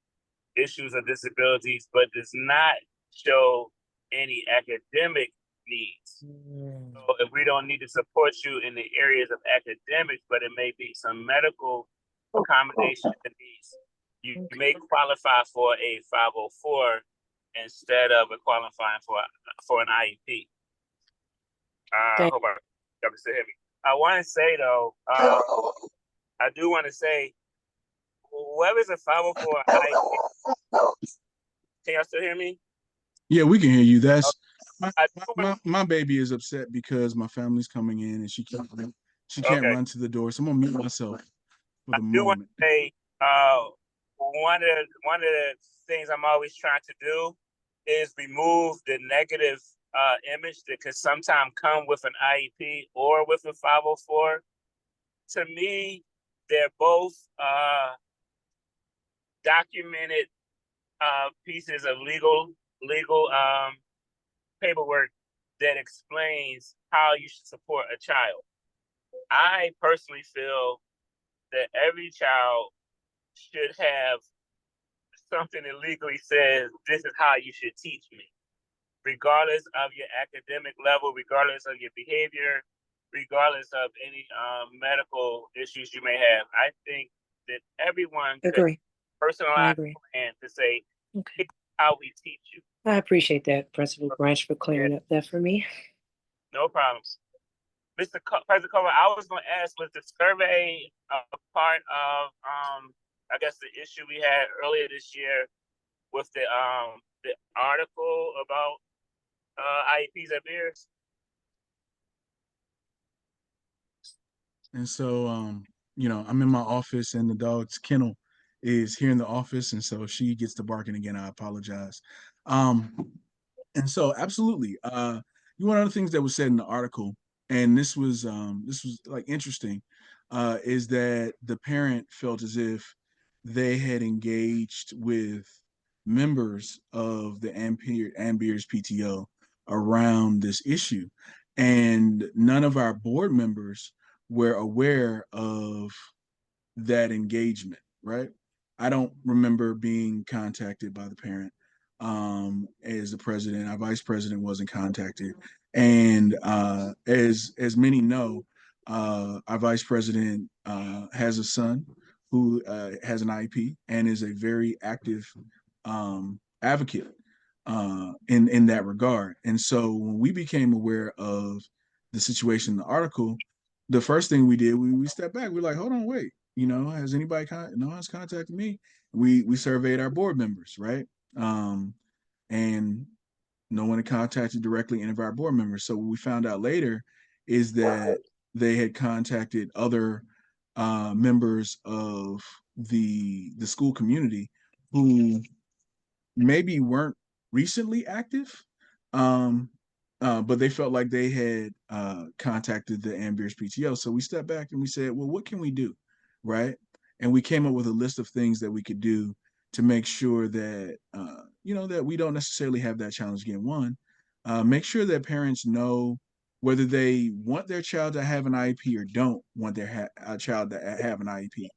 Speaker 3: issues or disabilities, but does not show any academic needs. So if we don't need to support you in the areas of academics, but it may be some medical accommodation needs, you may qualify for a 504 instead of qualifying for an IEP. I hope y'all can still hear me. I want to say though, I do want to say, whoever's a 504 IEP, can y'all still hear me?
Speaker 2: Yeah, we can hear you. That's
Speaker 3: I
Speaker 2: my baby is upset because my family's coming in and she can't run to the door. So I'm gonna mute myself for the
Speaker 3: do want
Speaker 2: moment.
Speaker 3: to say, one of the things I'm always trying to do is remove the negative image that could sometimes come with an IEP or with a 504. To me, they're both documented pieces of legal paperwork that explains how you should support a child. I personally feel that every child should have something that legally says this is how you should teach me, regardless of your academic level, regardless of your behavior, regardless of any medical issues you may have. I think that everyone could personalize a plan to say, okay, how we teach you.
Speaker 8: I appreciate that, Principal Branch, for clearing up that for me.
Speaker 3: No problems. President Cover, I was going to ask, was the survey a part of, I guess, the issue we had earlier this year with the article about IEPs at Beers?
Speaker 2: And so, I'm in my office and the dog's kennel is here in the office. And so she gets to barking again. I apologize. And so absolutely. One of the things that was said in the article, and this was like interesting, is that the parent felt as if they had engaged with members of the Ambeers PTO around this issue. And none of our board members were aware of that engagement, right? I don't remember being contacted by the parent as the president. Our vice president wasn't contacted. And as many know, our vice president has a son who has an IEP and is a very active advocate in that regard. And so when we became aware of the situation in the article, the first thing we did, we stepped back. We're like, hold on, wait. Has anybody no one's contacted me? We surveyed our board members, right? And no one had contacted directly any of our board members. So what we found out later is that they had contacted other members of the school community who maybe weren't recently active, but they felt like they had contacted the Ambeers PTO. So we stepped back and we said, well, what can we do, right? And we came up with a list of things that we could do to make sure that that we don't necessarily have that challenge again. One, make sure that parents know whether they want their child to have an IEP or don't want their child to have an IEP,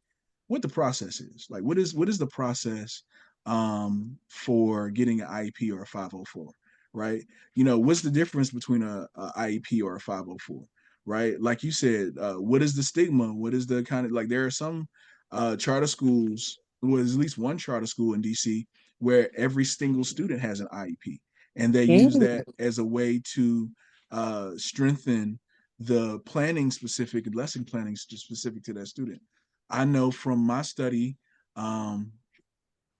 Speaker 2: what the process is. Like, what is the process for getting an IEP or a 504, right? What's the difference between a IEP or a 504, right? Like you said, what is the stigma? What is the kind of, like, there are some charter schools, well, there's at least one charter school in DC where every single student has an IEP, and they use that as a way to strengthen the planning specific, lesson planning specific to that student. I know from my study that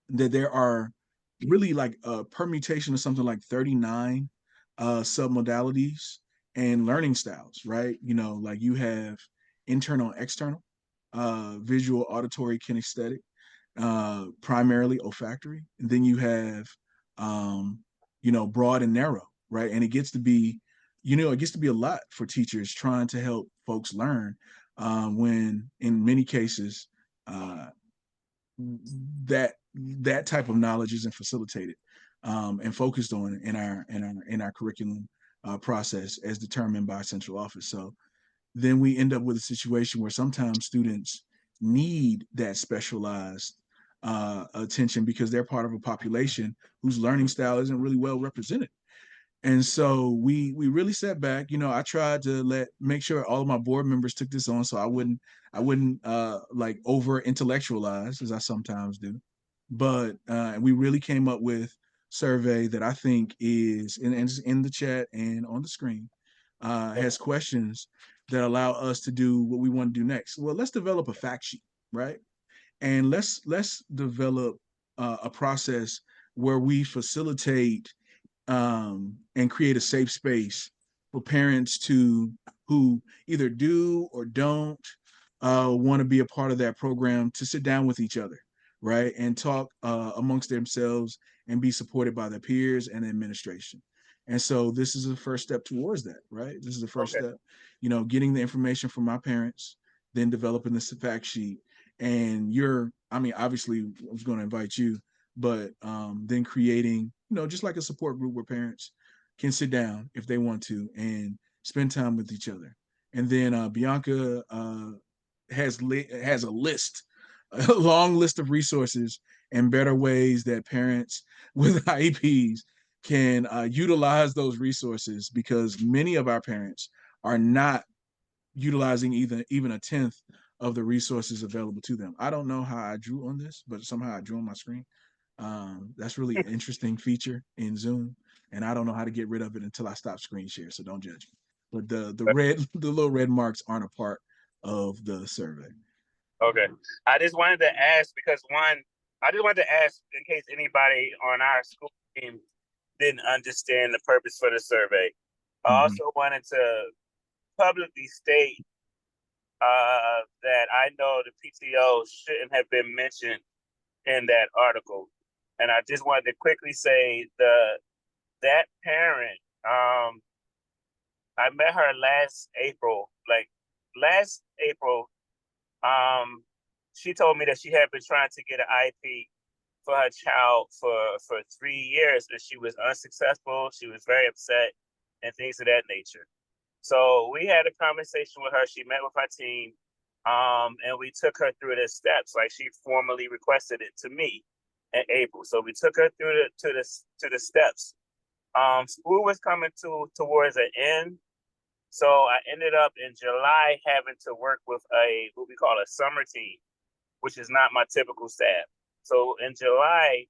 Speaker 2: there are really like a permutation of something like 39 submodalities and learning styles, right? Like you have internal and external, visual, auditory, kinesthetic, primarily olfactory. And then you have, broad and narrow, right? And it gets to be a lot for teachers trying to help folks learn when in many cases that type of knowledge isn't facilitated and focused on in our curriculum process as determined by central office. So then we end up with a situation where sometimes students need that specialized attention because they're part of a population whose learning style isn't really well represented. And so we really sat back. I tried to make sure all of my board members took this on, so I wouldn't like over intellectualize as I sometimes do. But we really came up with survey that I think is in the chat and on the screen, has questions that allow us to do what we want to do next. Well, let's develop a fact sheet, right? And let's develop a process where we facilitate and create a safe space for parents who either do or don't want to be a part of that program to sit down with each other, right, and talk amongst themselves and be supported by their peers and administration. And so this is the first step towards that, right? This is the first step, getting the information from my parents, then developing this fact sheet. And obviously I was going to invite you, but then creating, just like a support group where parents can sit down if they want to and spend time with each other. And then Bianca has a list, a long list of resources and better ways that parents with IEPs can utilize those resources, because many of our parents are not utilizing even a tenth of the resources available to them. I don't know how I drew on this, but somehow I drew on my screen. That's really an interesting feature in Zoom, and I don't know how to get rid of it until I stop screen share, so don't judge me. But the little red marks aren't a part of the survey.
Speaker 3: Okay. I just wanted to ask because in case anybody on our school team didn't understand the purpose for the survey. I also wanted to publicly state that I know the PTO shouldn't have been mentioned in that article. And I just wanted to quickly say that parent, I met her last April. She told me that she had been trying to get an IEP for her child for 3 years, and she was unsuccessful. She was very upset and things of that nature. So we had a conversation with her. She met with our team, and we took her through the steps. Like, she formally requested it to me in April. So we took her through the steps. School was coming towards an end. So I ended up in July having to work with what we call a summer team, which is not my typical staff. So in July,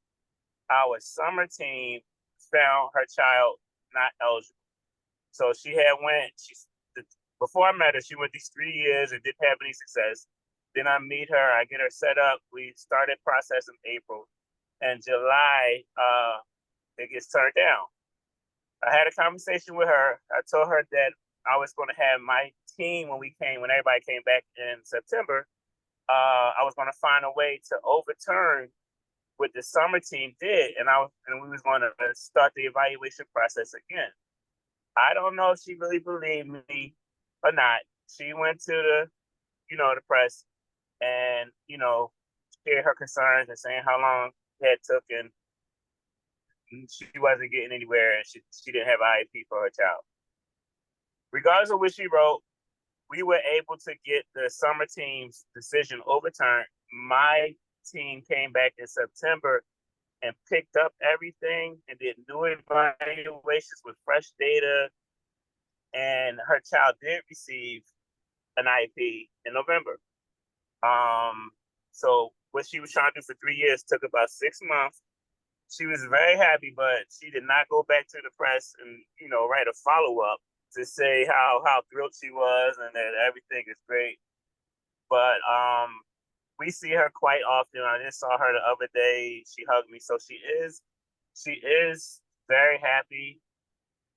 Speaker 3: our summer team found her child not eligible. So before I met her, she went these 3 years and didn't have any success. Then I meet her, I get her set up. We started process in April, and July, it gets turned down. I had a conversation with her. I told her that I was going to have my team when everybody came back in September. I was going to find a way to overturn what the summer team did, and we was going to start the evaluation process again. I don't know if she really believed me or not. She went to the press and, shared her concerns and saying how long it took, and she wasn't getting anywhere, and she didn't have an IEP for her child. Regardless of what she wrote, we were able to get the summer team's decision overturned. My team came back in September and picked up everything and did new evaluations with fresh data. And her child did receive an IEP in November. So what she was trying to do for 3 years took about 6 months. She was very happy, but she did not go back to the press and, write a follow-up to say how thrilled she was and that everything is great. But we see her quite often. I just saw her the other day. She hugged me. So she is very happy.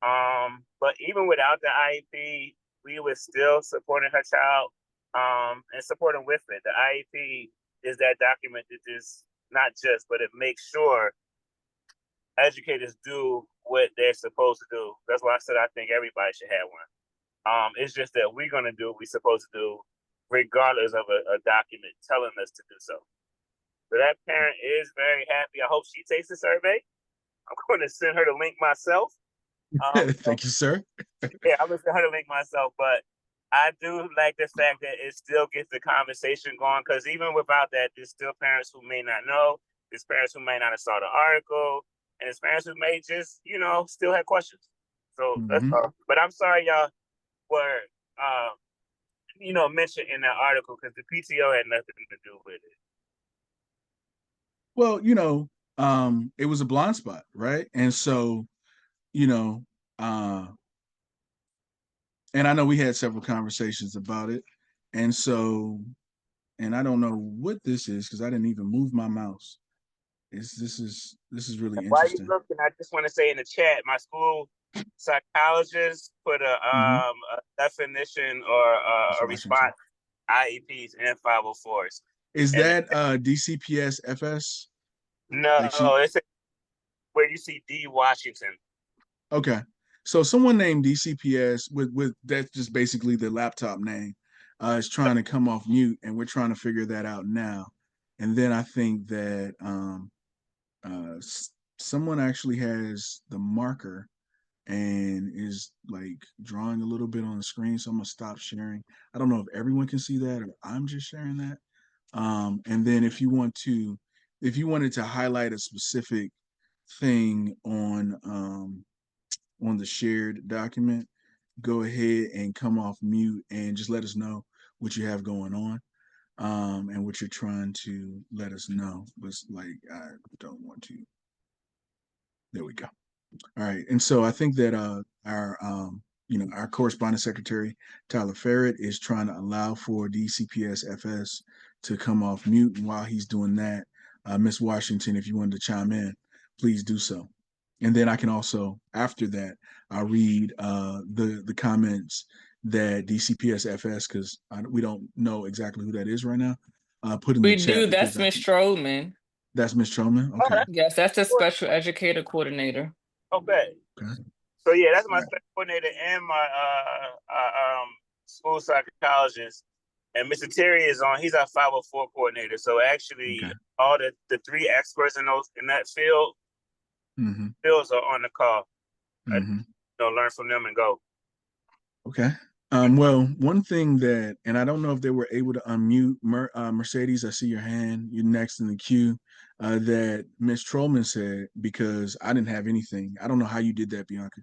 Speaker 3: But even without the IEP, we were still supporting her child and supporting with it. The IEP is that document that is not just, but it makes sure educators do what they're supposed to do. That's why I said I think everybody should have one. It's just that we're going to do what we're supposed to do, regardless of a document telling us to do so. So that parent is very happy. I hope she takes the survey. I'm going to send her the link myself.
Speaker 2: Thank you, sir.
Speaker 3: Yeah, I'm going to send her the link myself. But I do like the fact that it still gets the conversation going, because even without that, there's still parents who may not know. There's parents who may not have saw the article. And there's parents who may just, still have questions. So that's all. But I'm sorry, y'all were mentioned in that article because the PTO had nothing to do with it.
Speaker 2: Well, it was a blind spot, right? And so, uh, and I know we had several conversations about it. And so, and I don't know what this is because I didn't even move my mouse. This is really
Speaker 3: While you
Speaker 2: interesting.
Speaker 3: looking, I just want to say in the chat, my school psychologist put a definition or a response IEPs and 504s.
Speaker 2: Is that DCPS FS?
Speaker 3: No, it's where you see D Washington.
Speaker 2: Okay. So someone named DCPS with that's just basically the laptop name is trying to come off mute, and we're trying to figure that out now. And then I think that someone actually has the marker and is like drawing a little bit on the screen. So I'm gonna stop sharing. I don't know if everyone can see that or I'm just sharing that. And then if you wanted to highlight a specific thing on the shared document, go ahead and come off mute and just let us know what you have going on, and what you're trying to let us know. But like, I don't want to. There we go. All right. And so I think that our correspondent secretary, Tyler Ferret, is trying to allow for DCPS FS to come off mute. And while he's doing that, Ms. Washington, if you wanted to chime in, please do so. And then I can also, after that, I'll read the comments that DCPS FS, because we don't know exactly who that is right now, put in the chat.
Speaker 5: That's Miss Trollman.
Speaker 2: That's Miss Trollman? Okay.
Speaker 5: Yes, that's the special educator coordinator.
Speaker 3: Okay. So yeah, that's my special coordinator and my school psychologist. And Mr. Terry is on. He's our 504 coordinator. So actually, all the three experts in that field, fields are on the call. Learn from them and go.
Speaker 2: Okay. Well, one thing that, and I don't know if they were able to unmute Mercedes. I see your hand. You're next in the queue. That Miss Trollman said, because I didn't have anything. I don't know how you did that, Bianca.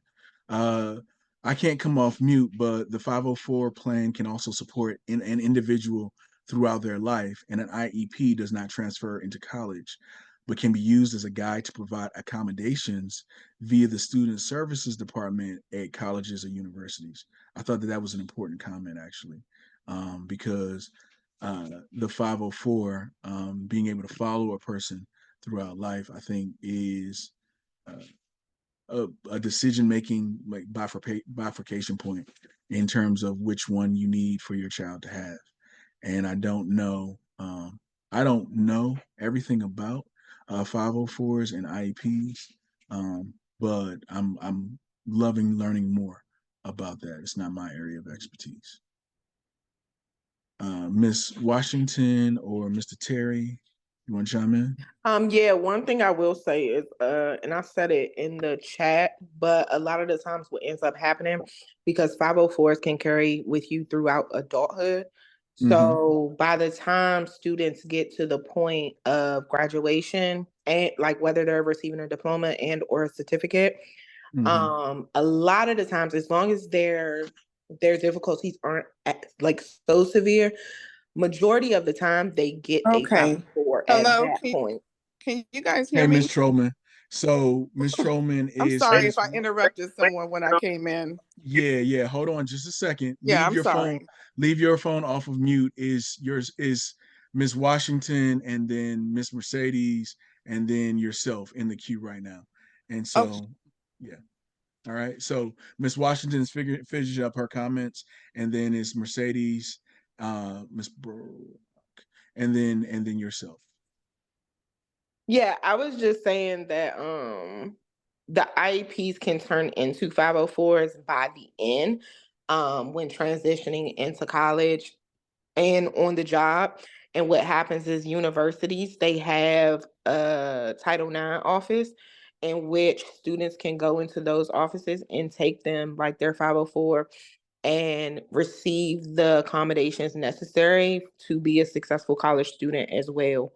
Speaker 2: I can't come off mute, but the 504 plan can also support an individual throughout their life, and an IEP does not transfer into college, but can be used as a guide to provide accommodations via the Student Services Department at colleges or universities. I thought that was an important comment, actually, because the 504, being able to follow a person throughout life, I think is a decision-making like bifurcation point in terms of which one you need for your child to have. And I don't know everything about 504s and IEPs, but I'm loving learning more about that. It's not my area of expertise. Miss Washington or Mr. Terry, you want to chime in?
Speaker 7: Yeah, one thing I will say is, and I said it in the chat, but a lot of the times what ends up happening, because 504s can carry with you throughout adulthood. So by the time students get to the point of graduation, and like whether they're receiving a diploma and or a certificate, a lot of the times, as long as their difficulties aren't like so severe, majority of the time they get a 504 at that point.
Speaker 9: Can you guys hear
Speaker 2: Hey,
Speaker 9: me?
Speaker 2: Miss Trollman. So Miss Trollman
Speaker 9: I'm
Speaker 2: is.
Speaker 9: sorry if I interrupted someone when I came in.
Speaker 2: Yeah. Hold on just a second.
Speaker 9: Yeah, I'm sorry.
Speaker 2: Leave your phone off of mute. Yours is Miss Washington, and then Miss Mercedes, and then yourself in the queue right now. And so, yeah. All right. So Miss Washington is finishing up her comments, and then it's Mercedes, Miss Brooke, and then yourself.
Speaker 7: Yeah, I was just saying that the IEPs can turn into 504s by the end, when transitioning into college and on the job. And what happens is universities, they have a Title IX office in which students can go into those offices and take them like their 504 and receive the accommodations necessary to be a successful college student as well.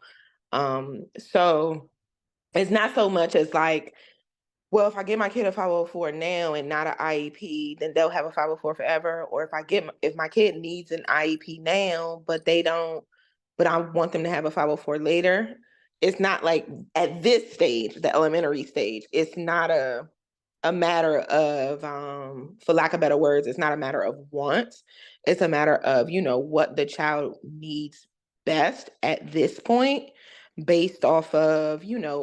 Speaker 7: So it's not so much as like
Speaker 4: well, if I get my kid a 504 now and not an IEP, then they'll have a 504 forever. Or if my kid needs an IEP now, but they don't, but I want them to have a 504 later. It's not like at this stage, the elementary stage, it's not a matter of for lack of better words, it's not a matter of wants. It's a matter of, what the child needs best at this point based off of,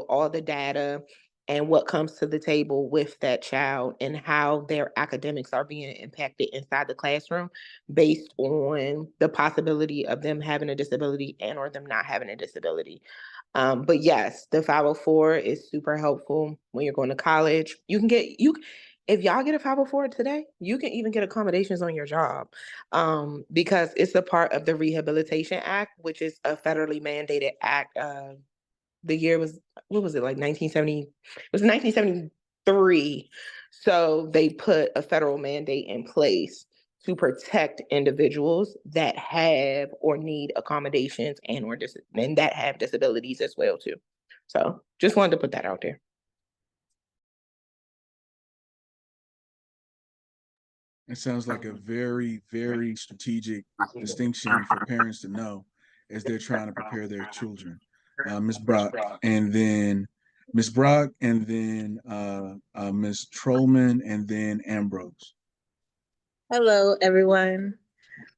Speaker 4: all the data and what comes to the table with that child and how their academics are being impacted inside the classroom based on the possibility of them having a disability and or them not having a disability. But yes, the 504 is super helpful when you're going to college. If y'all get a 504 today, you can even get accommodations on your job, because it's a part of the Rehabilitation Act, which is a federally mandated act. The year was, what was it, like 1970? It was 1973. So they put a federal mandate in place to protect individuals that have or need accommodations and that have disabilities as well too. So just wanted to put that out there.
Speaker 2: It sounds like a very, very strategic distinction for parents to know as they're trying to prepare their children. Ms. Brock, and then Ms. Brock, and then Ms. Trollman, and then Ambrose.
Speaker 10: Hello, everyone.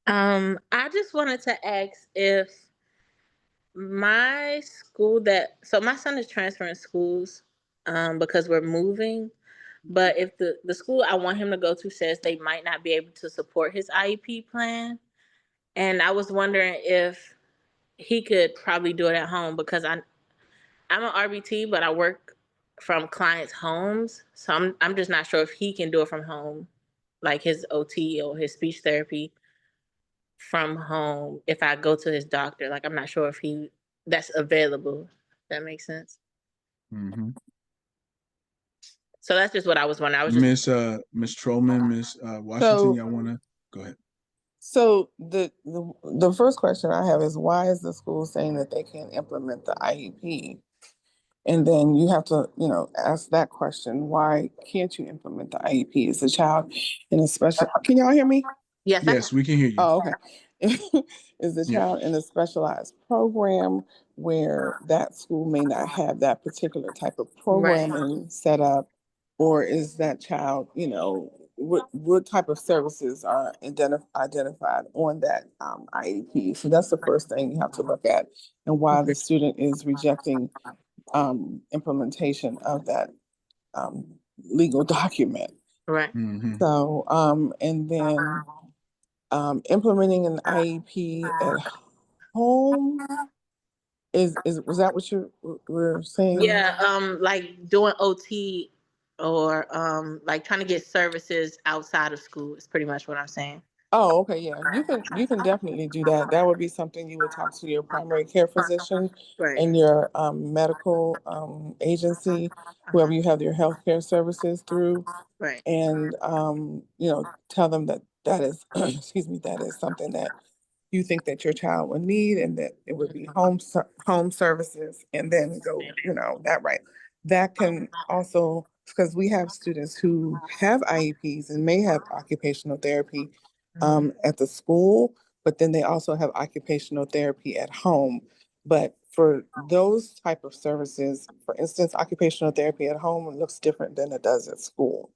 Speaker 10: I just wanted to ask if my so my son is transferring schools because we're moving, but if the school I want him to go to says they might not be able to support his IEP plan, and I was wondering if he could probably do it at home because I'm an RBT, but I work from clients' homes, so I'm just not sure if he can do it from home, like his OT or his speech therapy from home if I go to his doctor. Like I'm not sure if that's available. That makes sense.
Speaker 2: Mm-hmm.
Speaker 10: So that's just what I was wondering.
Speaker 2: Miss Trollman, Miss Washington, y'all want to go ahead?
Speaker 9: So the first question I have is, why is the school saying that they can't implement the IEP? And then you have to, ask that question, why can't you implement the IEP? Is the child in a special, can y'all hear me?
Speaker 2: Yes, we can hear you.
Speaker 9: Oh, okay. Is the child in a specialized program where that school may not have that particular type of programming set up? Or is that child, what type of services are identified on that IEP? So that's the first thing you have to look at, and why the student is rejecting implementation of that legal document.
Speaker 10: Right.
Speaker 2: Mm-hmm.
Speaker 9: So, and then implementing an IEP at home was that what you were saying?
Speaker 10: Yeah, like doing OT or like trying to get services outside of school is pretty much what I'm saying.
Speaker 9: Oh, okay, yeah. You can definitely do that. That would be something you would talk to your primary care physician
Speaker 10: Right.
Speaker 9: and your medical agency, whoever you have your healthcare services through,
Speaker 10: Right.
Speaker 9: and tell them that is excuse me, that is something that you think that your child would need, and that it would be home services, and then go, that right. That can also, because we have students who have IEPs and may have occupational therapy at the school, but then they also have occupational therapy at home. But for those type of services, for instance, occupational therapy at home looks different than it does at school.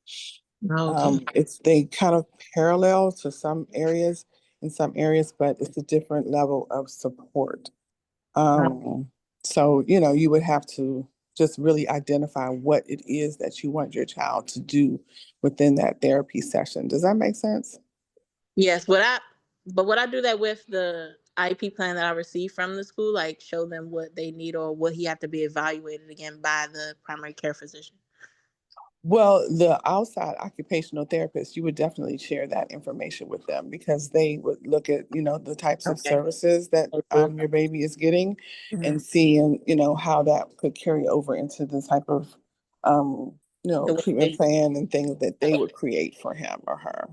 Speaker 9: They kind of parallel to some areas, in some areas, but it's a different level of support. So, you would have to just really identify what it is that you want your child to do within that therapy session. Does that make sense?
Speaker 10: Yes, would I do that with the IEP plan that I received from the school? Like show them what they need, or will he have to be evaluated again by the primary care physician?
Speaker 9: Well, the outside occupational therapist, you would definitely share that information with them, because they would look at, the types of services that your baby is getting, and see, and how that could carry over into the type of treatment plan and things that they would create for him or her.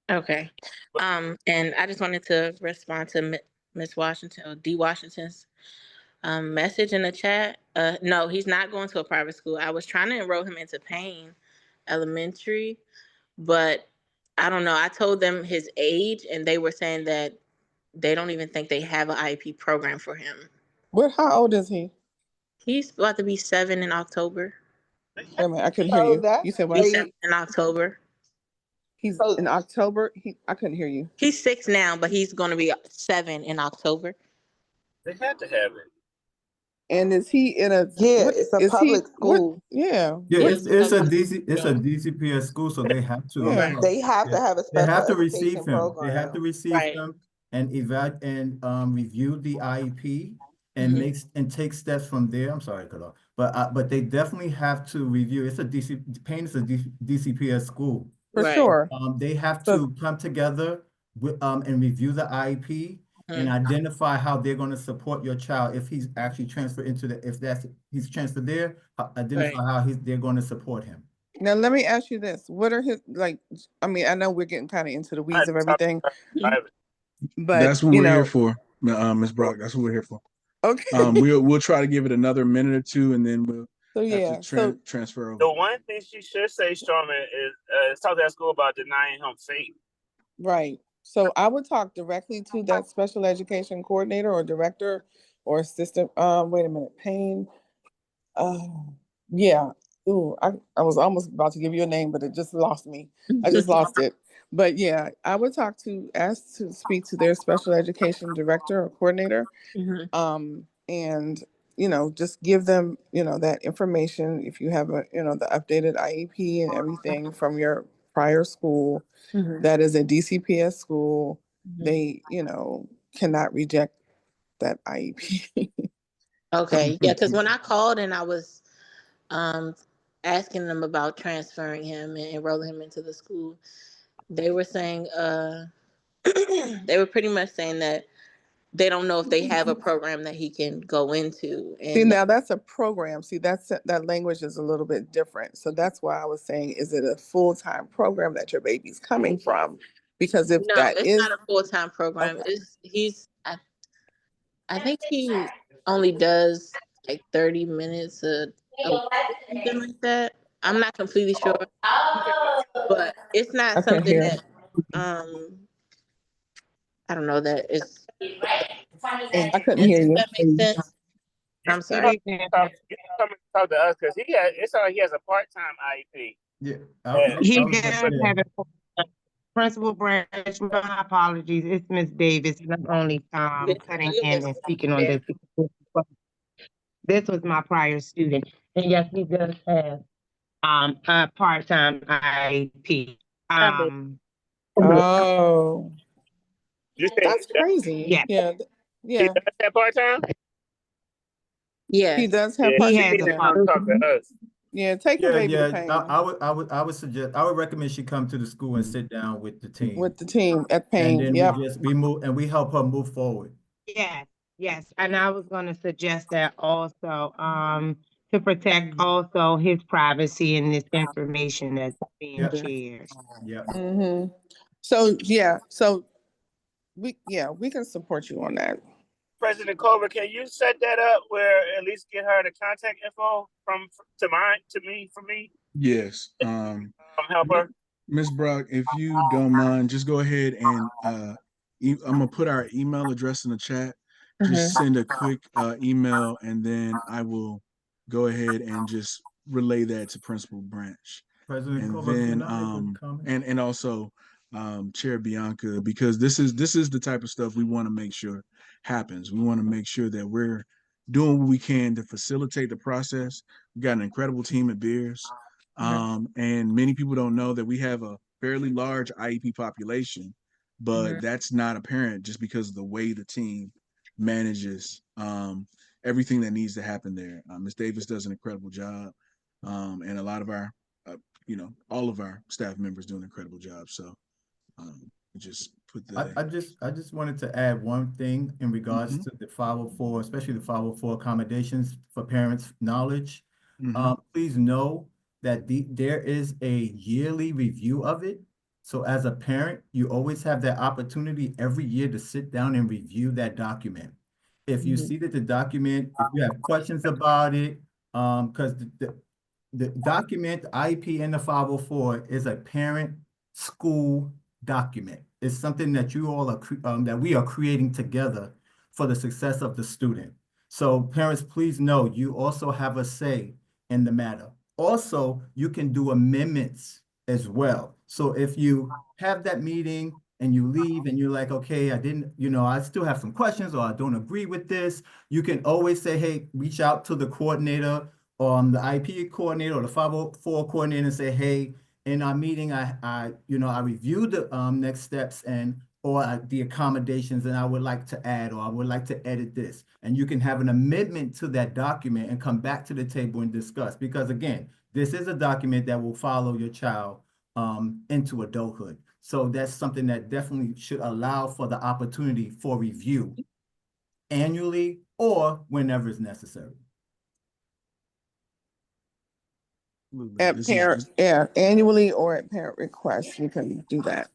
Speaker 10: Okay. And I just wanted to respond to Miss Washington, or D. Washington's message in the chat. No, he's not going to a private school. I was trying to enroll him into Payne Elementary, but I don't know. I told them his age, and they were saying that they don't even think they have an IEP program for him.
Speaker 9: How old is he?
Speaker 10: He's about to be 7 in October.
Speaker 9: Wait a minute, I couldn't hear you. You said what?
Speaker 10: He's 7 in October.
Speaker 9: He's in October. I couldn't hear you.
Speaker 10: He's 6 now, but he's going to be 7 in October.
Speaker 3: They had to have it.
Speaker 9: And is he in a?
Speaker 4: Yeah, it's a public school.
Speaker 9: Yeah.
Speaker 1: Yeah, it's a DCPS school, so they have to.
Speaker 9: Yeah.
Speaker 4: They have to have a
Speaker 1: They
Speaker 4: special
Speaker 1: have to
Speaker 4: education
Speaker 1: receive him.
Speaker 4: program.
Speaker 1: They have to receive
Speaker 10: Right.
Speaker 1: him and review the IEP and take steps from there. I'm sorry, cut off. But they definitely have to review. It's a Payne is a DCPS school.
Speaker 9: For sure.
Speaker 1: They have to come together with and review the IEP and identify how they're going to support your child if he's actually transferred into he's transferred there. Identify how they're going to support him.
Speaker 9: Now let me ask you this: what are his I mean, I know we're getting kind of into the weeds of everything, but
Speaker 2: that's what we're here for, Ms. Brock. That's what we're here for.
Speaker 9: Okay.
Speaker 2: We'll try to give it another minute or two, and then we'll transfer over.
Speaker 3: The one thing she should say, Stroman, is talk to that school about denying him faith.
Speaker 9: Right. So I would talk directly to that special education coordinator or director or assistant. Wait a minute, Payne. Yeah. Ooh, I was almost about to give you a name, but it just lost me. I just lost it. But yeah, I would ask to speak to their special education director or coordinator. And just give them, that information. If you have the updated IEP and everything from your prior school, that is a DCPS school, they, cannot reject that IEP.
Speaker 10: Okay. Yeah, because when I called and I was asking them about transferring him and enrolling him into the school, they were saying they were pretty much saying that they don't know if they have a program that he can go into. And
Speaker 9: See, now that's a program. See, that language is a little bit different. So that's why I was saying, is it a full-time program that your baby's coming from? Because if
Speaker 10: it's not a full-time program. Okay. I think he only does like 30 minutes a something like that. I'm not completely sure, but it's not something that I don't know that is.
Speaker 9: I couldn't hear you.
Speaker 10: That makes sense. I'm sorry.
Speaker 3: You come talk to us because it's like he has a part-time IEP.
Speaker 1: Yeah,
Speaker 11: he does have a principal branch. My apologies. It's Miss Davis, and I'm only cutting in and speaking on this. This was my prior student, and yes, he does have a part-time IEP.
Speaker 9: Oh, that's crazy.
Speaker 11: Yeah.
Speaker 9: Yeah.
Speaker 3: He does have part-time?
Speaker 10: Yeah.
Speaker 9: He does have
Speaker 11: He has a
Speaker 3: part-time.
Speaker 9: Yeah, take your baby to Payne.
Speaker 1: I would recommend she come to the school and sit down with the team.
Speaker 9: With the team at Payne.
Speaker 1: And then we help her move forward.
Speaker 11: Yes. And I was going to suggest that also, to protect also his privacy and this information that's being shared.
Speaker 1: Yeah.
Speaker 9: So we can support you on that.
Speaker 3: President Culver, can you set that up where at least get her the contact info from me?
Speaker 2: Yes.
Speaker 3: Help her.
Speaker 2: Ms. Brock, if you don't mind, just go ahead and I'm gonna put our email address in the chat. Just send a quick email, and then I will go ahead and just relay that to Principal Branch.
Speaker 1: President Culver,
Speaker 2: and also Chair Bianca, because this is the type of stuff we want to make sure happens. We want to make sure that we're doing what we can to facilitate the process. We've got an incredible team at Beers. And many people don't know that we have a fairly large IEP population, but that's not apparent just because of the way the team manages everything that needs to happen there. Ms. Davis does an incredible job, and a lot of our, all of our staff members do an incredible job. So just put the.
Speaker 1: I just wanted to add one thing in regards to the 504, especially the 504 accommodations for parents' knowledge. Please know that there is a yearly review of it. So as a parent, you always have that opportunity every year to sit down and review that document. if you see that the document, if you have questions about it, because the document, the IEP and the 504 is a parent school document. It's something that you all are, that we are creating together for the success of the student. So parents, please know you also have a say in the matter. Also, you can do amendments as well. So if you have that meeting and you leave and you're like, okay, I didn't, I still have some questions or I don't agree with this, you can always say, hey, reach out to the coordinator, the IP coordinator or the 504 coordinator and say, hey, in our meeting, I reviewed the next steps or the accommodations, and I would like to add, or I would like to edit this. And you can have an amendment to that document and come back to the table and discuss. Because again, this is a document that will follow your child into adulthood. So that's something that definitely should allow for the opportunity for review annually or whenever it's necessary.
Speaker 9: At parent, yeah, annually or at parent request, you can do that.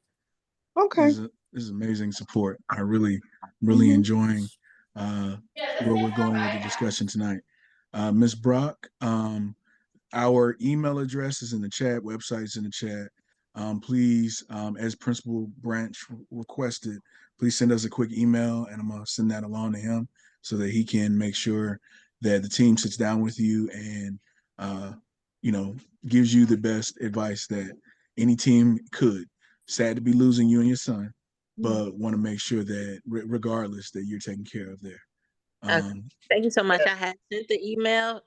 Speaker 9: Okay.
Speaker 2: This is amazing support. I really enjoying where we're going with the discussion tonight. Ms. Brock, our email address is in the chat, website's in the chat. Please, as Principal Branch requested, please send us a quick email and I'm gonna send that along to him so that he can make sure that the team sits down with you and gives you the best advice that any team could. Sad to be losing you and your son, but want to make sure that regardless that you're taken care of there.
Speaker 10: Thank you so much. I had sent the email.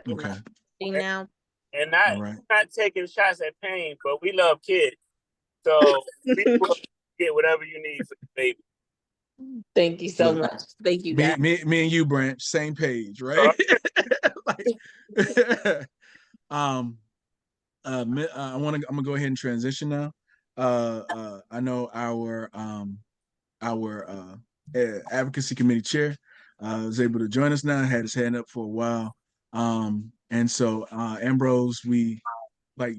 Speaker 2: Okay.
Speaker 10: Now.
Speaker 3: And not taking shots at pain, but we love kids. So we will get whatever you need for the baby.
Speaker 10: Thank you so much. Thank you, guys.
Speaker 2: Me and you, Branch, same page, right? I'm gonna go ahead and transition now. I know our advocacy committee chair was able to join us now, had his hand up for a while. And so Ambrose,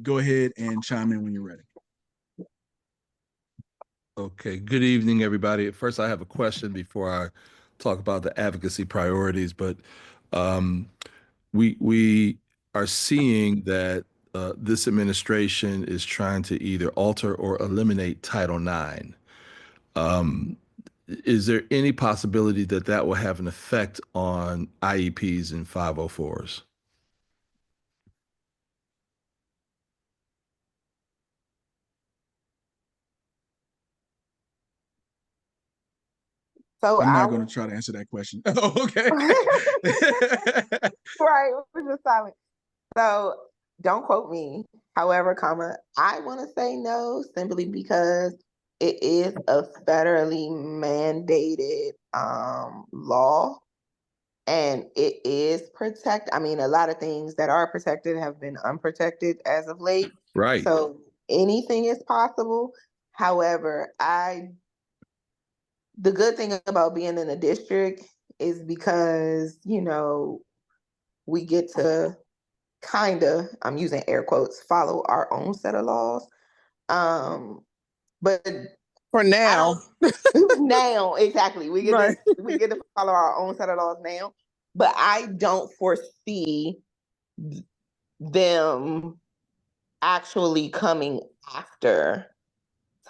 Speaker 2: go ahead and chime in when you're ready.
Speaker 12: Okay, good evening, everybody. First, I have a question before I talk about the advocacy priorities, but we are seeing that this administration is trying to either alter or eliminate Title IX. Is there any possibility that that will have an effect on IEPs and 504s?
Speaker 9: So
Speaker 2: I'm not going to try to answer that question. Oh, okay.
Speaker 4: Right, we're just silent. So don't quote me. However, I want to say no simply because it is a federally mandated law, and it is protected. I mean, a lot of things that are protected have been unprotected as of late.
Speaker 12: Right.
Speaker 4: So anything is possible. However, the good thing about being in a district is because, we get to I'm using air quotes, follow our own set of laws. But
Speaker 9: for now,
Speaker 4: now, exactly. We get to follow our own set of laws now. But I don't foresee them actually coming after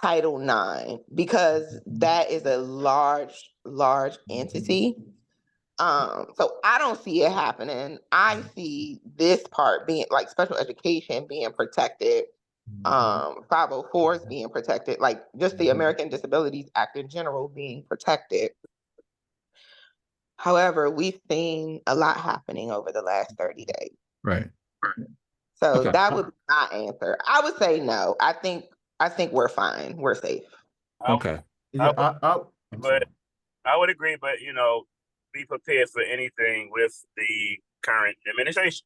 Speaker 4: Title IX because that is a large entity. So I don't see it happening. I see this part being like special education being protected, 504s being protected, like just the American Disabilities Act in general being protected. However, we've seen a lot happening over the last 30 days.
Speaker 12: Right.
Speaker 4: So that would be my answer. I would say no. I think we're fine. We're safe.
Speaker 12: Okay.
Speaker 3: I would agree, but be prepared for anything with the current administration.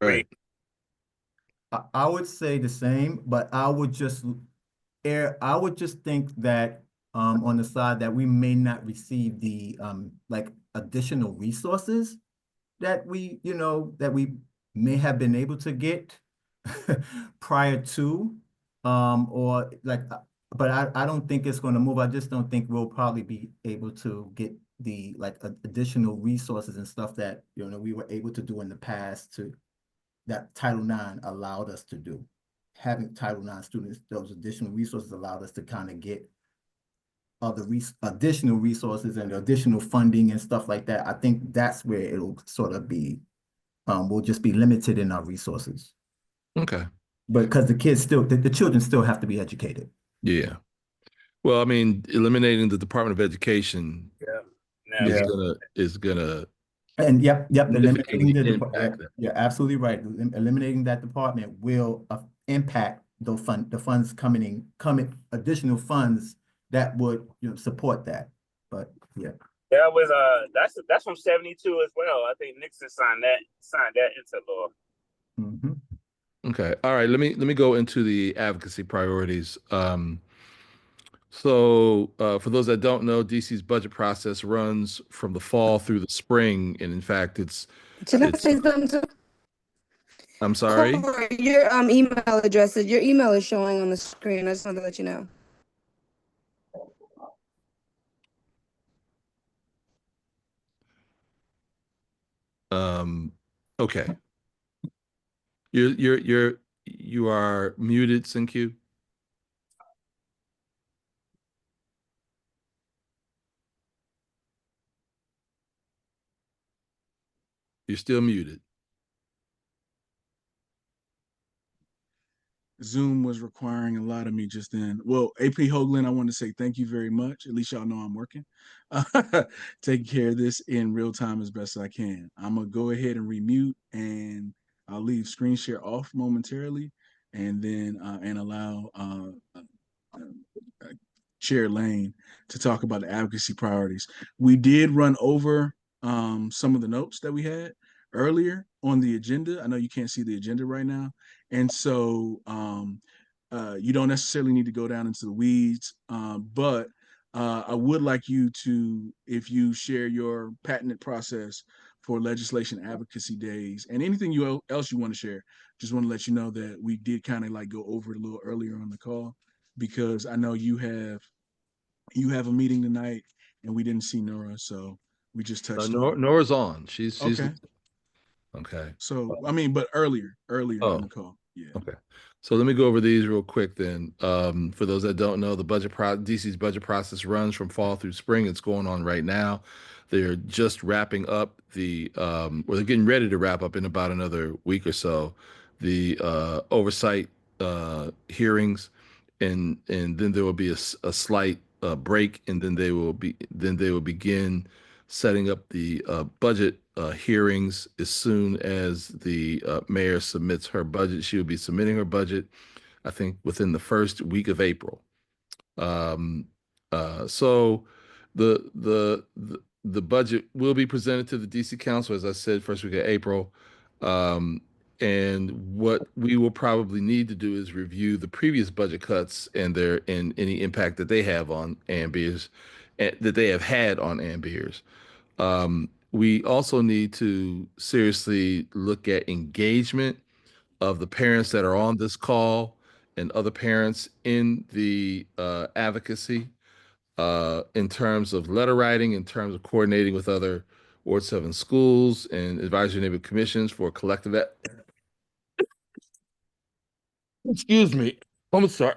Speaker 12: Right.
Speaker 1: I would say the same, but I would just think that on the side that we may not receive the additional resources that we may have been able to get prior to but I don't think it's going to move. I just don't think we'll probably be able to get like additional resources and stuff that, we were able to do in the past that Title IX allowed us to do. Having Title IX students, those additional resources allowed us to kind of get other additional resources and additional funding and stuff like that. I think that's where it'll sort of be, we'll just be limited in our resources.
Speaker 12: Okay.
Speaker 1: But because the children still have to be educated.
Speaker 12: Yeah. Well, I mean, eliminating the Department of Education is gonna
Speaker 1: And yep,
Speaker 12: significantly
Speaker 1: eliminating
Speaker 12: impact that.
Speaker 1: you're absolutely right. Eliminating that department will impact the funds coming additional funds that would support that. But yeah.
Speaker 3: That was that's from 72 as well. I think Nixon signed that into law.
Speaker 12: Okay. All right. Let me go into the advocacy priorities. So for those that don't know, DC's budget process runs from the fall through the spring, and in fact,
Speaker 13: Can I say something?
Speaker 12: I'm sorry.
Speaker 13: Your email addresses. Your email is showing on the screen. I just wanted to let you know.
Speaker 12: Okay. You are muted, Sinq. You're still muted.
Speaker 2: Zoom was requiring a lot of me just then. Well, AP Hoagland, I want to say thank you very much. At least y'all know I'm working. Taking care of this in real time as best as I can. I'm going to go ahead and remute, and I'll leave screen share off momentarily, and then and allow Chair Lane to talk about the advocacy priorities. We did run over some of the notes that we had earlier on the agenda. I know you can't see the agenda right now. And so you don't necessarily need to go down into the weeds, but I would like you to, if you share your patented process for legislation advocacy days and anything else you want to share, just want to let you know that we did kind of like go over it a little earlier on the call, because I know you have a meeting tonight and we didn't see Nora, so we just touched on.
Speaker 12: Nora's on. She's
Speaker 2: okay.
Speaker 12: Okay.
Speaker 2: So I mean, but earlier in the call. Yeah.
Speaker 12: Okay. So let me go over these real quick then. For those that don't know, DC's budget process runs from fall through spring. It's going on right now. They're just wrapping up or they're getting ready to wrap up in about another week or so, the oversight hearings, and then there will be a slight break, and then they will begin setting up the budget hearings as soon as the mayor submits her budget. She will be submitting her budget, I think, within the first week of April. So the budget will be presented to the DC Council, as I said, first week of April. And what we will probably need to do is review the previous budget cuts and any impact that they have on AMBEERS, that they have had on AMBEERS. We also need to seriously look at engagement of the parents that are on this call and other parents in the advocacy, in terms of letter writing, in terms of coordinating with other Ward 7 schools and advisory neighborhood commissions for collective. Excuse me. I'm sorry.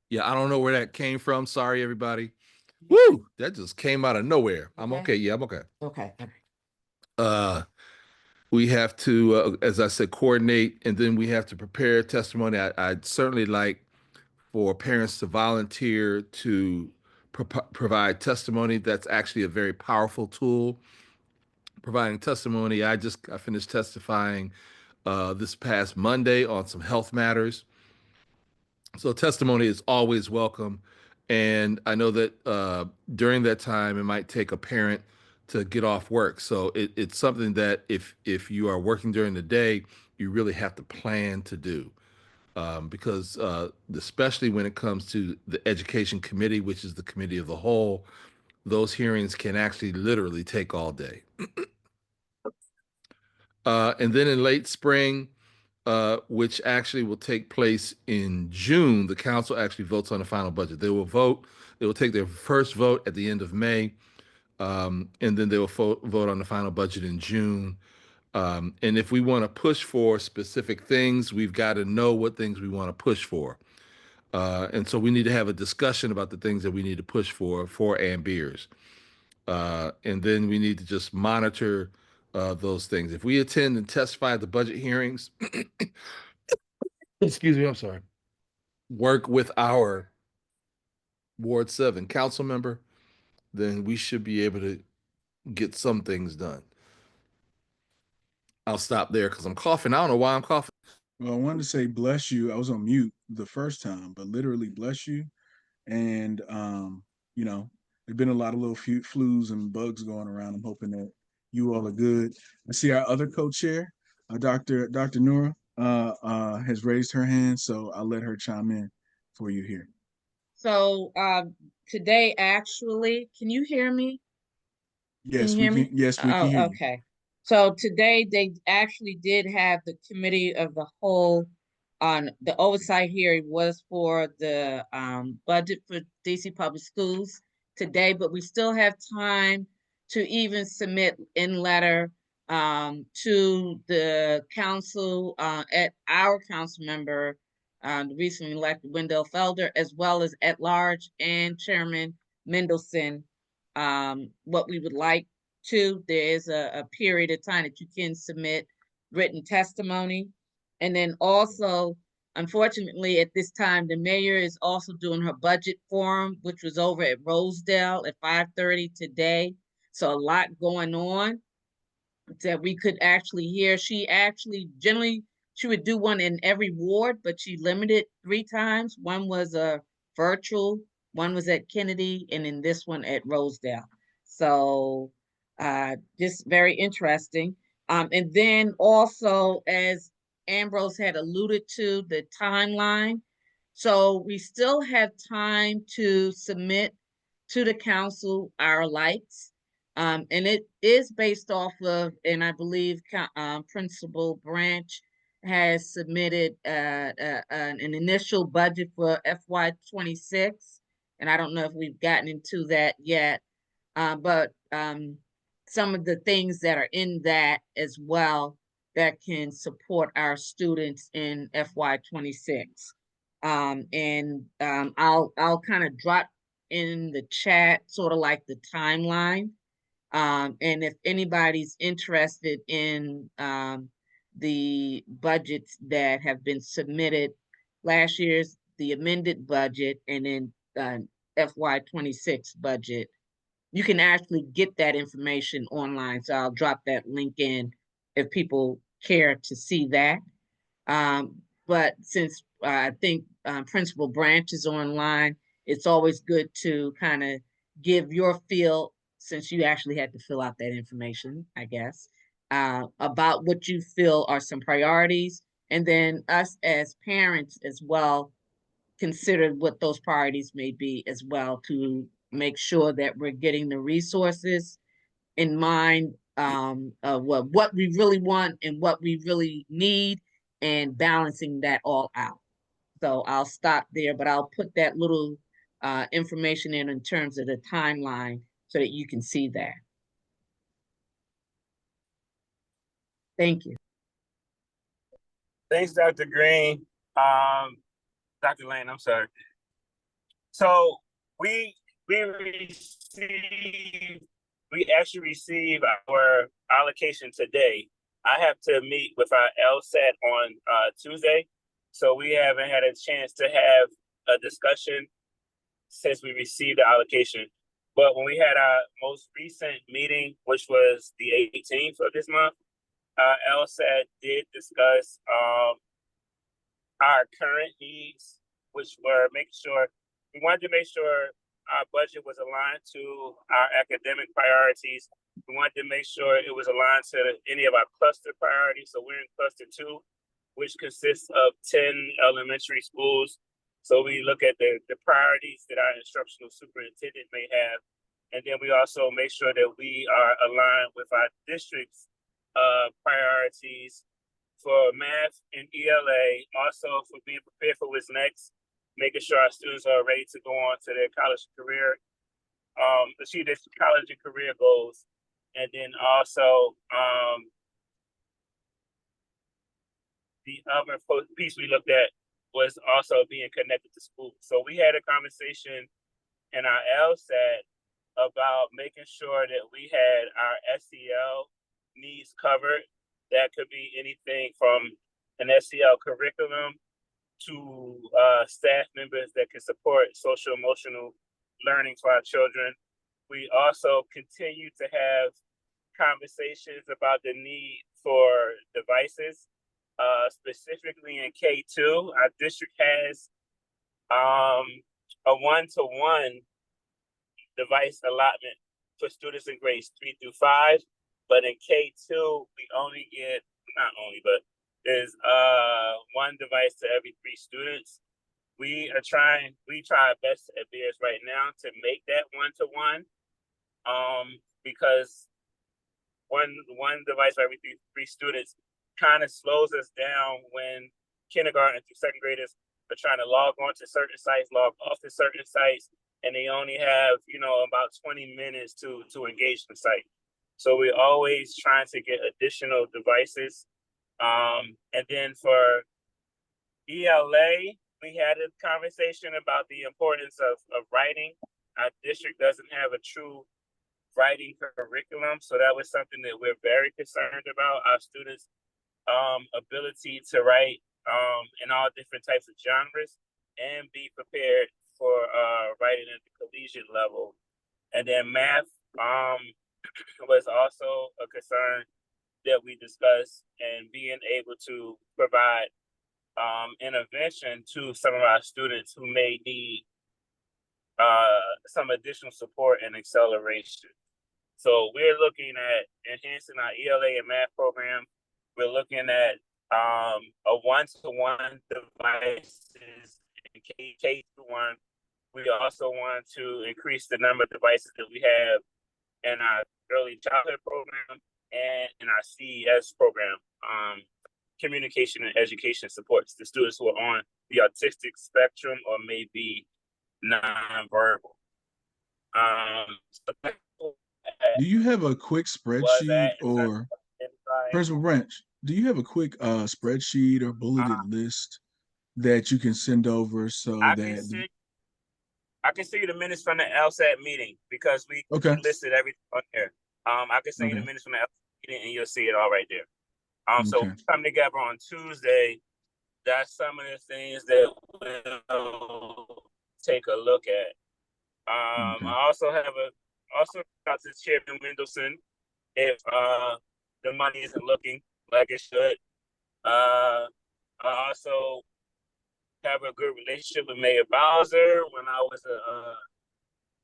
Speaker 12: Yeah, I don't know where that came from. Sorry, everybody. Woo! That just came out of nowhere. I'm okay. Yeah, I'm okay.
Speaker 14: Okay.
Speaker 12: We have to, as I said, coordinate, and then we have to prepare testimony. I'd certainly like for parents to volunteer to provide testimony. That's actually a very powerful tool. Providing testimony. I finished testifying this past Monday on some health matters. So testimony is always welcome. And I know that during that time, it might take a parent to get off work. So it's something that if you are working during the day, you really have to plan to do. Because especially when it comes to the education committee, which is the committee of the whole, those hearings can actually literally take all day. And then in late spring, which actually will take place in June. The council actually votes on the final budget. They will vote. They will take their first vote at the end of May, and then they will vote on the final budget in June. And if we want to push for specific things, we've got to know what things we want to push for. And so we need to have a discussion about the things that we need to push for Ambeers. And then we need to just monitor those things. If we attend and testify at the budget hearings, excuse me, I'm sorry, work with our Ward 7 council member, then we should be able to get some things done. I'll stop there because I'm coughing. I don't know why I'm coughing.
Speaker 2: Well, I wanted to say bless you. I was on mute the first time, but literally bless you. And you know, there's been a lot of little flus and bugs going around. I'm hoping that you all are good. I see our other co-chair, Dr. Nora, has raised her hand, so I'll let her chime in for you here.
Speaker 14: So today, actually, can you hear me?
Speaker 2: Yes, we can. Yes, we can hear you.
Speaker 14: Okay. So today they actually did have the committee of the whole on the oversight hearing was for the budget for DC Public Schools today, but we still have time to even submit in letter to the council at our council member, the recently elected Wendell Felder, as well as at large and Chairman Mendelson, what we would like to. There is a period of time that you can submit written testimony. And then also, unfortunately, at this time, the mayor is also doing her budget forum, which was over at Rosedale at 5:30 today. So a lot going on that we could actually hear. She actually generally she would do one in every ward, but she limited 3 times. One was a virtual, one was at Kennedy, and then this one at Rosedale. So just very interesting. And then also, as Ambrose had alluded to, the timeline. So we still have time to submit to the council our lights. And it is based off of, and I believe Principal Branch has submitted an initial budget for FY26. And I don't know if we've gotten into that yet, but some of the things that are in that as well that can support our students in FY26. I'll kind of drop in the chat sort of like the timeline. And if anybody's interested in the budgets that have been submitted, last year's the amended budget and then FY26 budget, you can actually get that information online. So I'll drop that link in if people care to see that. But since I think Principal Branch is online, it's always good to kind of give your feel, since you actually had to fill out that information, I guess, about what you feel are some priorities. And then us as parents as well, consider what those priorities may be as well, to make sure that we're getting the resources in mind of what we really want and what we really need, and balancing that all out. So I'll stop there, but I'll put that little information in terms of the timeline so that you can see that. Thank you.
Speaker 3: Thanks, Dr. Green. Dr. Lane, I'm sorry. So we actually received our allocation today. I have to meet with our LSAT on Tuesday, so we haven't had a chance to have a discussion since we received the allocation. But when we had our most recent meeting, which was the 18th of this month, LSAT did discuss our current needs, which were we wanted to make sure our budget was aligned to our academic priorities. We wanted to make sure it was aligned to any of our cluster priorities. So we're in cluster 2, which consists of 10 elementary schools. So we look at the priorities that our instructional superintendent may have. And then we also make sure that we are aligned with our district's priorities for math and ELA, also for being prepared for what's next, making sure our students are ready to go on to their college career, achieve their college and career goals. And then also, the other piece we looked at was also being connected to school. So we had a conversation in our LSAT about making sure that we had our SEL needs covered. That could be anything from an SEL curriculum to staff members that can support social emotional learning for our children. We also continue to have conversations about the need for devices, specifically in K2. Our district has a one-to-one device allotment for students in grades 3 through 5, but in K2 we only get, not only, but there's one device to every 3 students. We try our best at Bears right now to make that one-to-one, because one device for every three students kind of slows us down when kindergarten through second graders are trying to log on to certain sites, log off to certain sites, and they only have, about 20 minutes to engage the site. So we're always trying to get additional devices. And then for ELA, we had a conversation about the importance of writing. Our district doesn't have a true writing curriculum, so that was something that we're very concerned about. Our students' ability to write in all different types of genres and be prepared for writing at the collegiate level. And then math was also a concern that we discussed, and being able to provide intervention to some of our students who may need some additional support and acceleration. So we're looking at enhancing our ELA and math program. We're looking at a one-to-one devices in K1. We also want to increase the number of devices that we have in our early childhood program and in our CES program, communication and education supports the students who are on the autistic spectrum or maybe nonverbal.
Speaker 2: Do you have a quick spreadsheet, or Principal Branch, do you have a quick spreadsheet or bulleted list that you can send over so
Speaker 3: I can see the minutes from the LSAT meeting, because we listed everything on there. I can send you the minutes from the LSAT meeting and you'll see it all right there. So we come together on Tuesday. That's some of the things that we'll take a look at. I also have talked to Chairman Wendelson if the money isn't looking like it should. I also have a good relationship with Mayor Bowser. When I was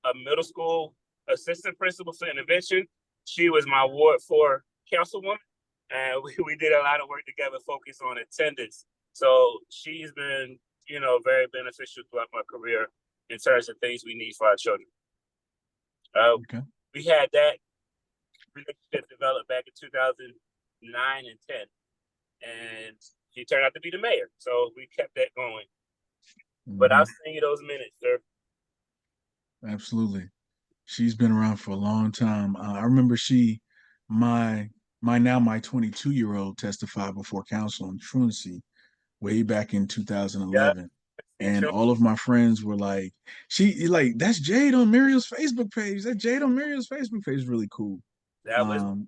Speaker 3: a middle school assistant principal for intervention, she was my Ward 4 councilwoman, and we did a lot of work together, focused on attendance. So she's been, very beneficial throughout my career in terms of things we need for our children. We had that relationship developed back in 2009 and 10, and she turned out to be the mayor. So we kept that going. But I'll send you those minutes, sir.
Speaker 2: Absolutely. She's been around for a long time. I remember my 22-year-old testified before council on truancy way back in 2011. And all of my friends were like, that's Jade on Muriel's Facebook page. That Jade on Muriel's Facebook page is really cool.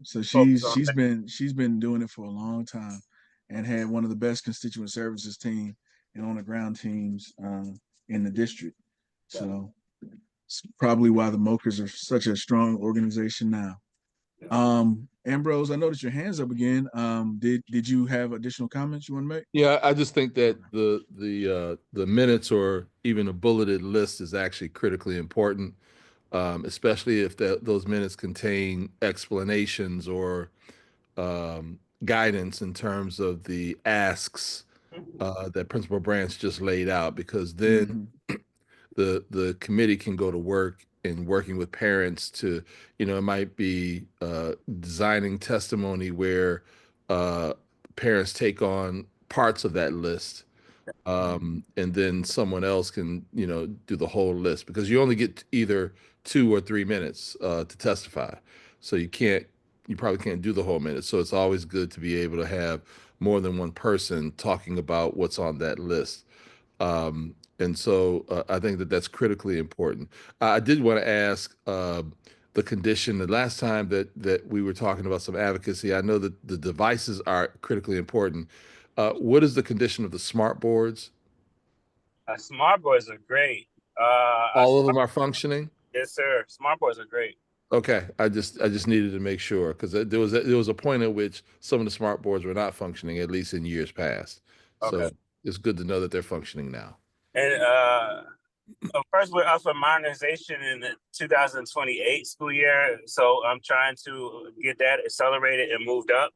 Speaker 2: So she's been doing it for a long time, and had one of the best constituent services team and on the ground teams in the district. So it's probably why the Mokers are such a strong organization now. Ambrose, I noticed your hands up again. Did you have additional comments you want to make?
Speaker 12: Yeah, I just think that the minutes or even a bulleted list is actually critically important, especially if those minutes contain explanations or guidance in terms of the asks that Principal Branch just laid out, because then the committee can go to work in working with parents to, it might be designing testimony where parents take on parts of that list, and then someone else can, do the whole list, because you only get either 2 or 3 minutes to testify. So you probably can't do the whole minute. So it's always good to be able to have more than one person talking about what's on that list. And so I think that that's critically important. I did want to ask the condition. The last time that we were talking about some advocacy, I know that the devices are critically important. What is the condition of the smart boards?
Speaker 3: Smart boards are great.
Speaker 12: All of them are functioning?
Speaker 3: Yes, sir. Smart boards are great.
Speaker 12: Okay, I just needed to make sure, because there was a point at which some of the smart boards were not functioning, at least in years past.
Speaker 3: Okay.
Speaker 12: So it's good to know that they're functioning now.
Speaker 3: And first, we're up for modernization in the 2028 school year. So I'm trying to get that accelerated and moved up.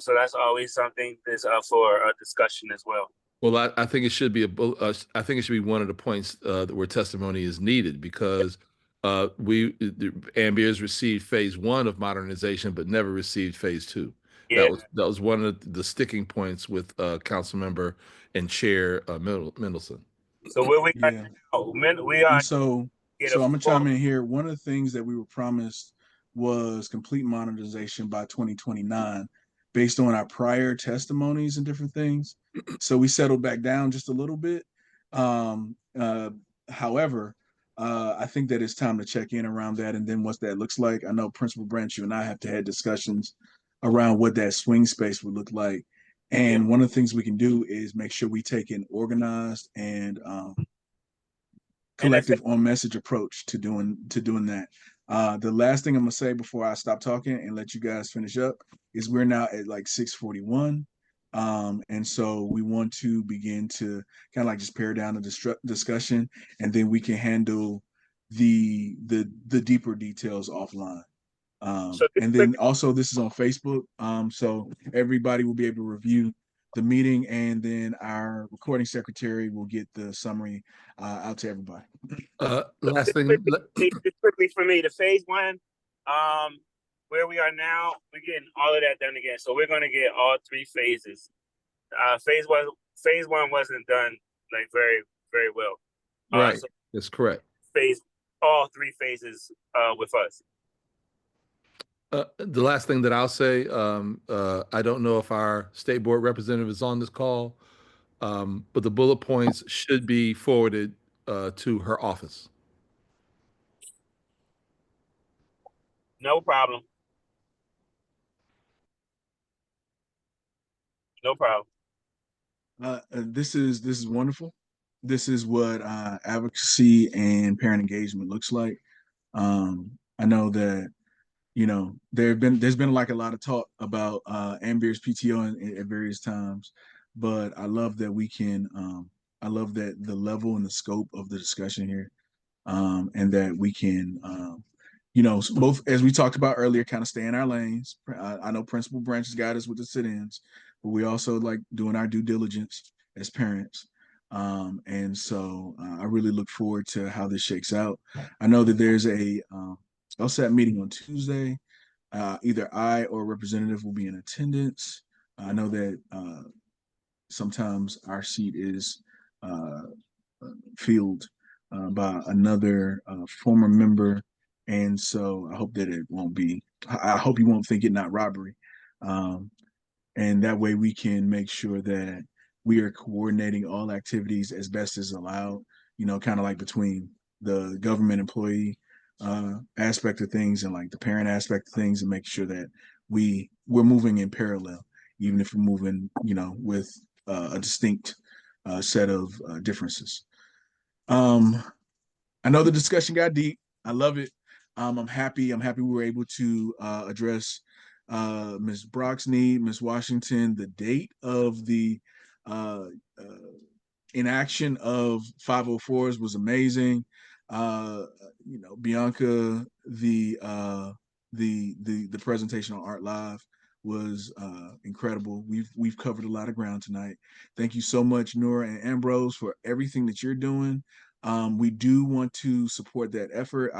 Speaker 3: So that's always something that's up for a discussion as well.
Speaker 12: Well, I think it should be I think it should be one of the points where testimony is needed, because Ambeers received phase 1 of modernization, but never received phase 2.
Speaker 3: Yeah.
Speaker 12: That was one of the sticking points with council member and chair Mendelson.
Speaker 3: So where we are
Speaker 2: Yeah.
Speaker 3: now, we are.
Speaker 2: And so I'm gonna chime in here. One of the things that we were promised was complete monetization by 2029, based on our prior testimonies and different things. So we settled back down just a little bit. However, I think that it's time to check in around that, and then what that looks like. I know Principal Branch, you and I have to have discussions around what that swing space would look like. And one of the things we can do is make sure we take an organized and collective on message approach to doing that. The last thing I'm gonna say before I stop talking and let you guys finish up is we're now at like 6:41. And so we want to begin to kind of like just pare down the discussion, and then we can handle the deeper details offline. And then also this is on Facebook, so everybody will be able to review the meeting, and then our recording secretary will get the summary out to everybody.
Speaker 12: Last thing,
Speaker 3: just quickly for me, the phase 1, where we are now, we're getting all of that done again. So we're going to get all 3 phases. Phase one wasn't done like very, very well.
Speaker 12: Right,
Speaker 3: so
Speaker 12: that's correct.
Speaker 3: All 3 phases with us.
Speaker 12: The last thing that I'll say, I don't know if our state board representative is on this call, but the bullet points should be forwarded to her office.
Speaker 3: No problem. No problem.
Speaker 2: This is wonderful. This is what advocacy and parent engagement looks like. I know that there's been like a lot of talk about Ambeer's PTO at various times, but I love that I love that the level and the scope of the discussion here, and that we can both, as we talked about earlier, kind of stay in our lanes. I know Principal Branch has got us with the sit-ins, but we also like doing our due diligence as parents. And so I really look forward to how this shakes out. I know that there's a LSAT meeting on Tuesday. Either I or a representative will be in attendance. I know that sometimes our seat is filled by another former member, and so I hope that it won't be. I hope you won't think it not robbery, and that way we can make sure that we are coordinating all activities as best as allowed. Kind of like between the government employee aspect of things and like the parent aspect of things, and make sure that we're moving in parallel, even if we're moving, with a distinct set of differences. I know the discussion got deep. I love it. I'm happy. I'm happy we were able to address Ms. Brock's need, Ms. Washington, the date of the inaction of 504s was amazing. Bianca, the presentation on Art Live was incredible. We've covered a lot of ground tonight. Thank you so much, Nora and Ambrose, for everything that you're doing. We do want to support that effort.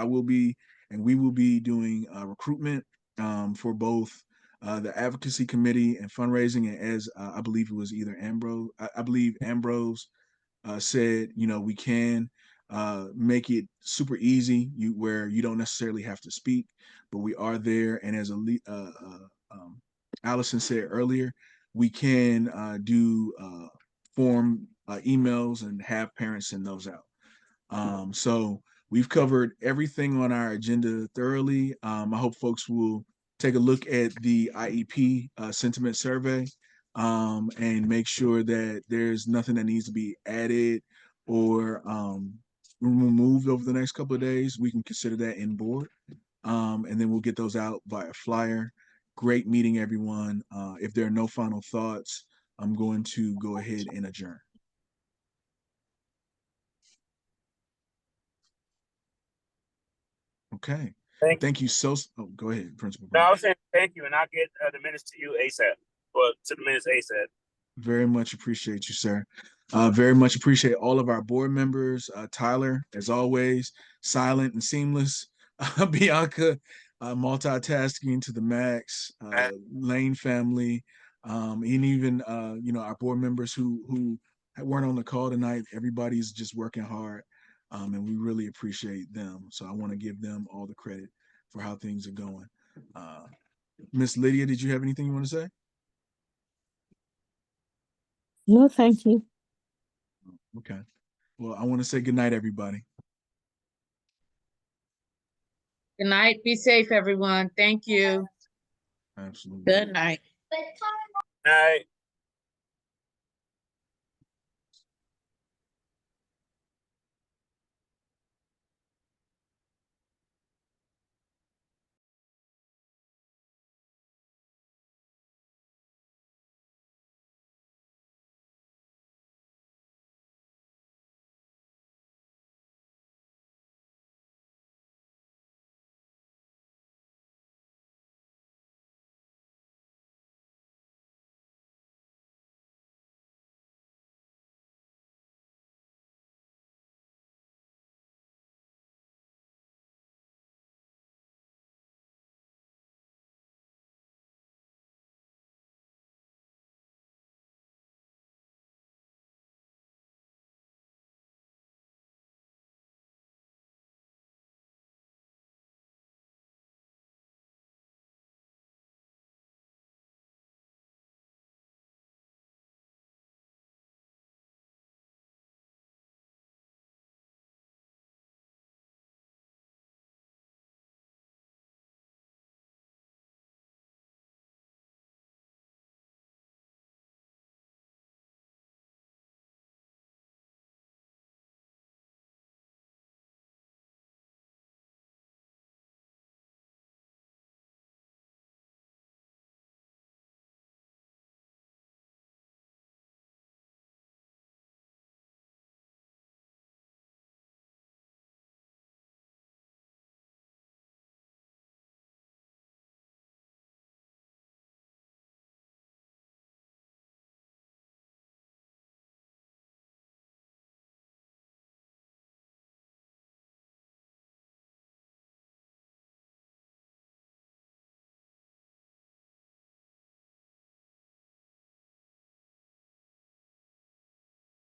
Speaker 2: We will be doing recruitment for both the advocacy committee and fundraising, and as I believe it was either Ambrose, I believe Ambrose said, you know, we can make it super easy, where you don't necessarily have to speak, but we are there. And as Allison said earlier, we can do form emails and have parents send those out. So we've covered everything on our agenda thoroughly. I hope folks will take a look at the IEP sentiment survey and make sure that there's nothing that needs to be added or removed over the next couple of days. We can consider that in board. And then we'll get those out via flyer. Great meeting, everyone. If there are no final thoughts, I'm going to go ahead and adjourn. Okay. Thank you so. Oh, go ahead, Principal.
Speaker 3: No, I was saying thank you, and I'll get the minutes to you ASAP. Well, to the minutes ASAP.
Speaker 2: Very much appreciate you, sir. Very much appreciate all of our board members. Tyler, as always, silent and seamless. Bianca, multitasking to the max. Lane family, and even you know, our board members who weren't on the call tonight. Everybody's just working hard, and we really appreciate them. So I want to give them all the credit for how things are going. Miss Lydia, did you have anything you want to say?
Speaker 14: No, thank you.
Speaker 2: Okay. Well, I want to say good night, everybody.
Speaker 14: Good night. Be safe, everyone. Thank you.
Speaker 2: Absolutely.
Speaker 10: Good night.
Speaker 3: Night.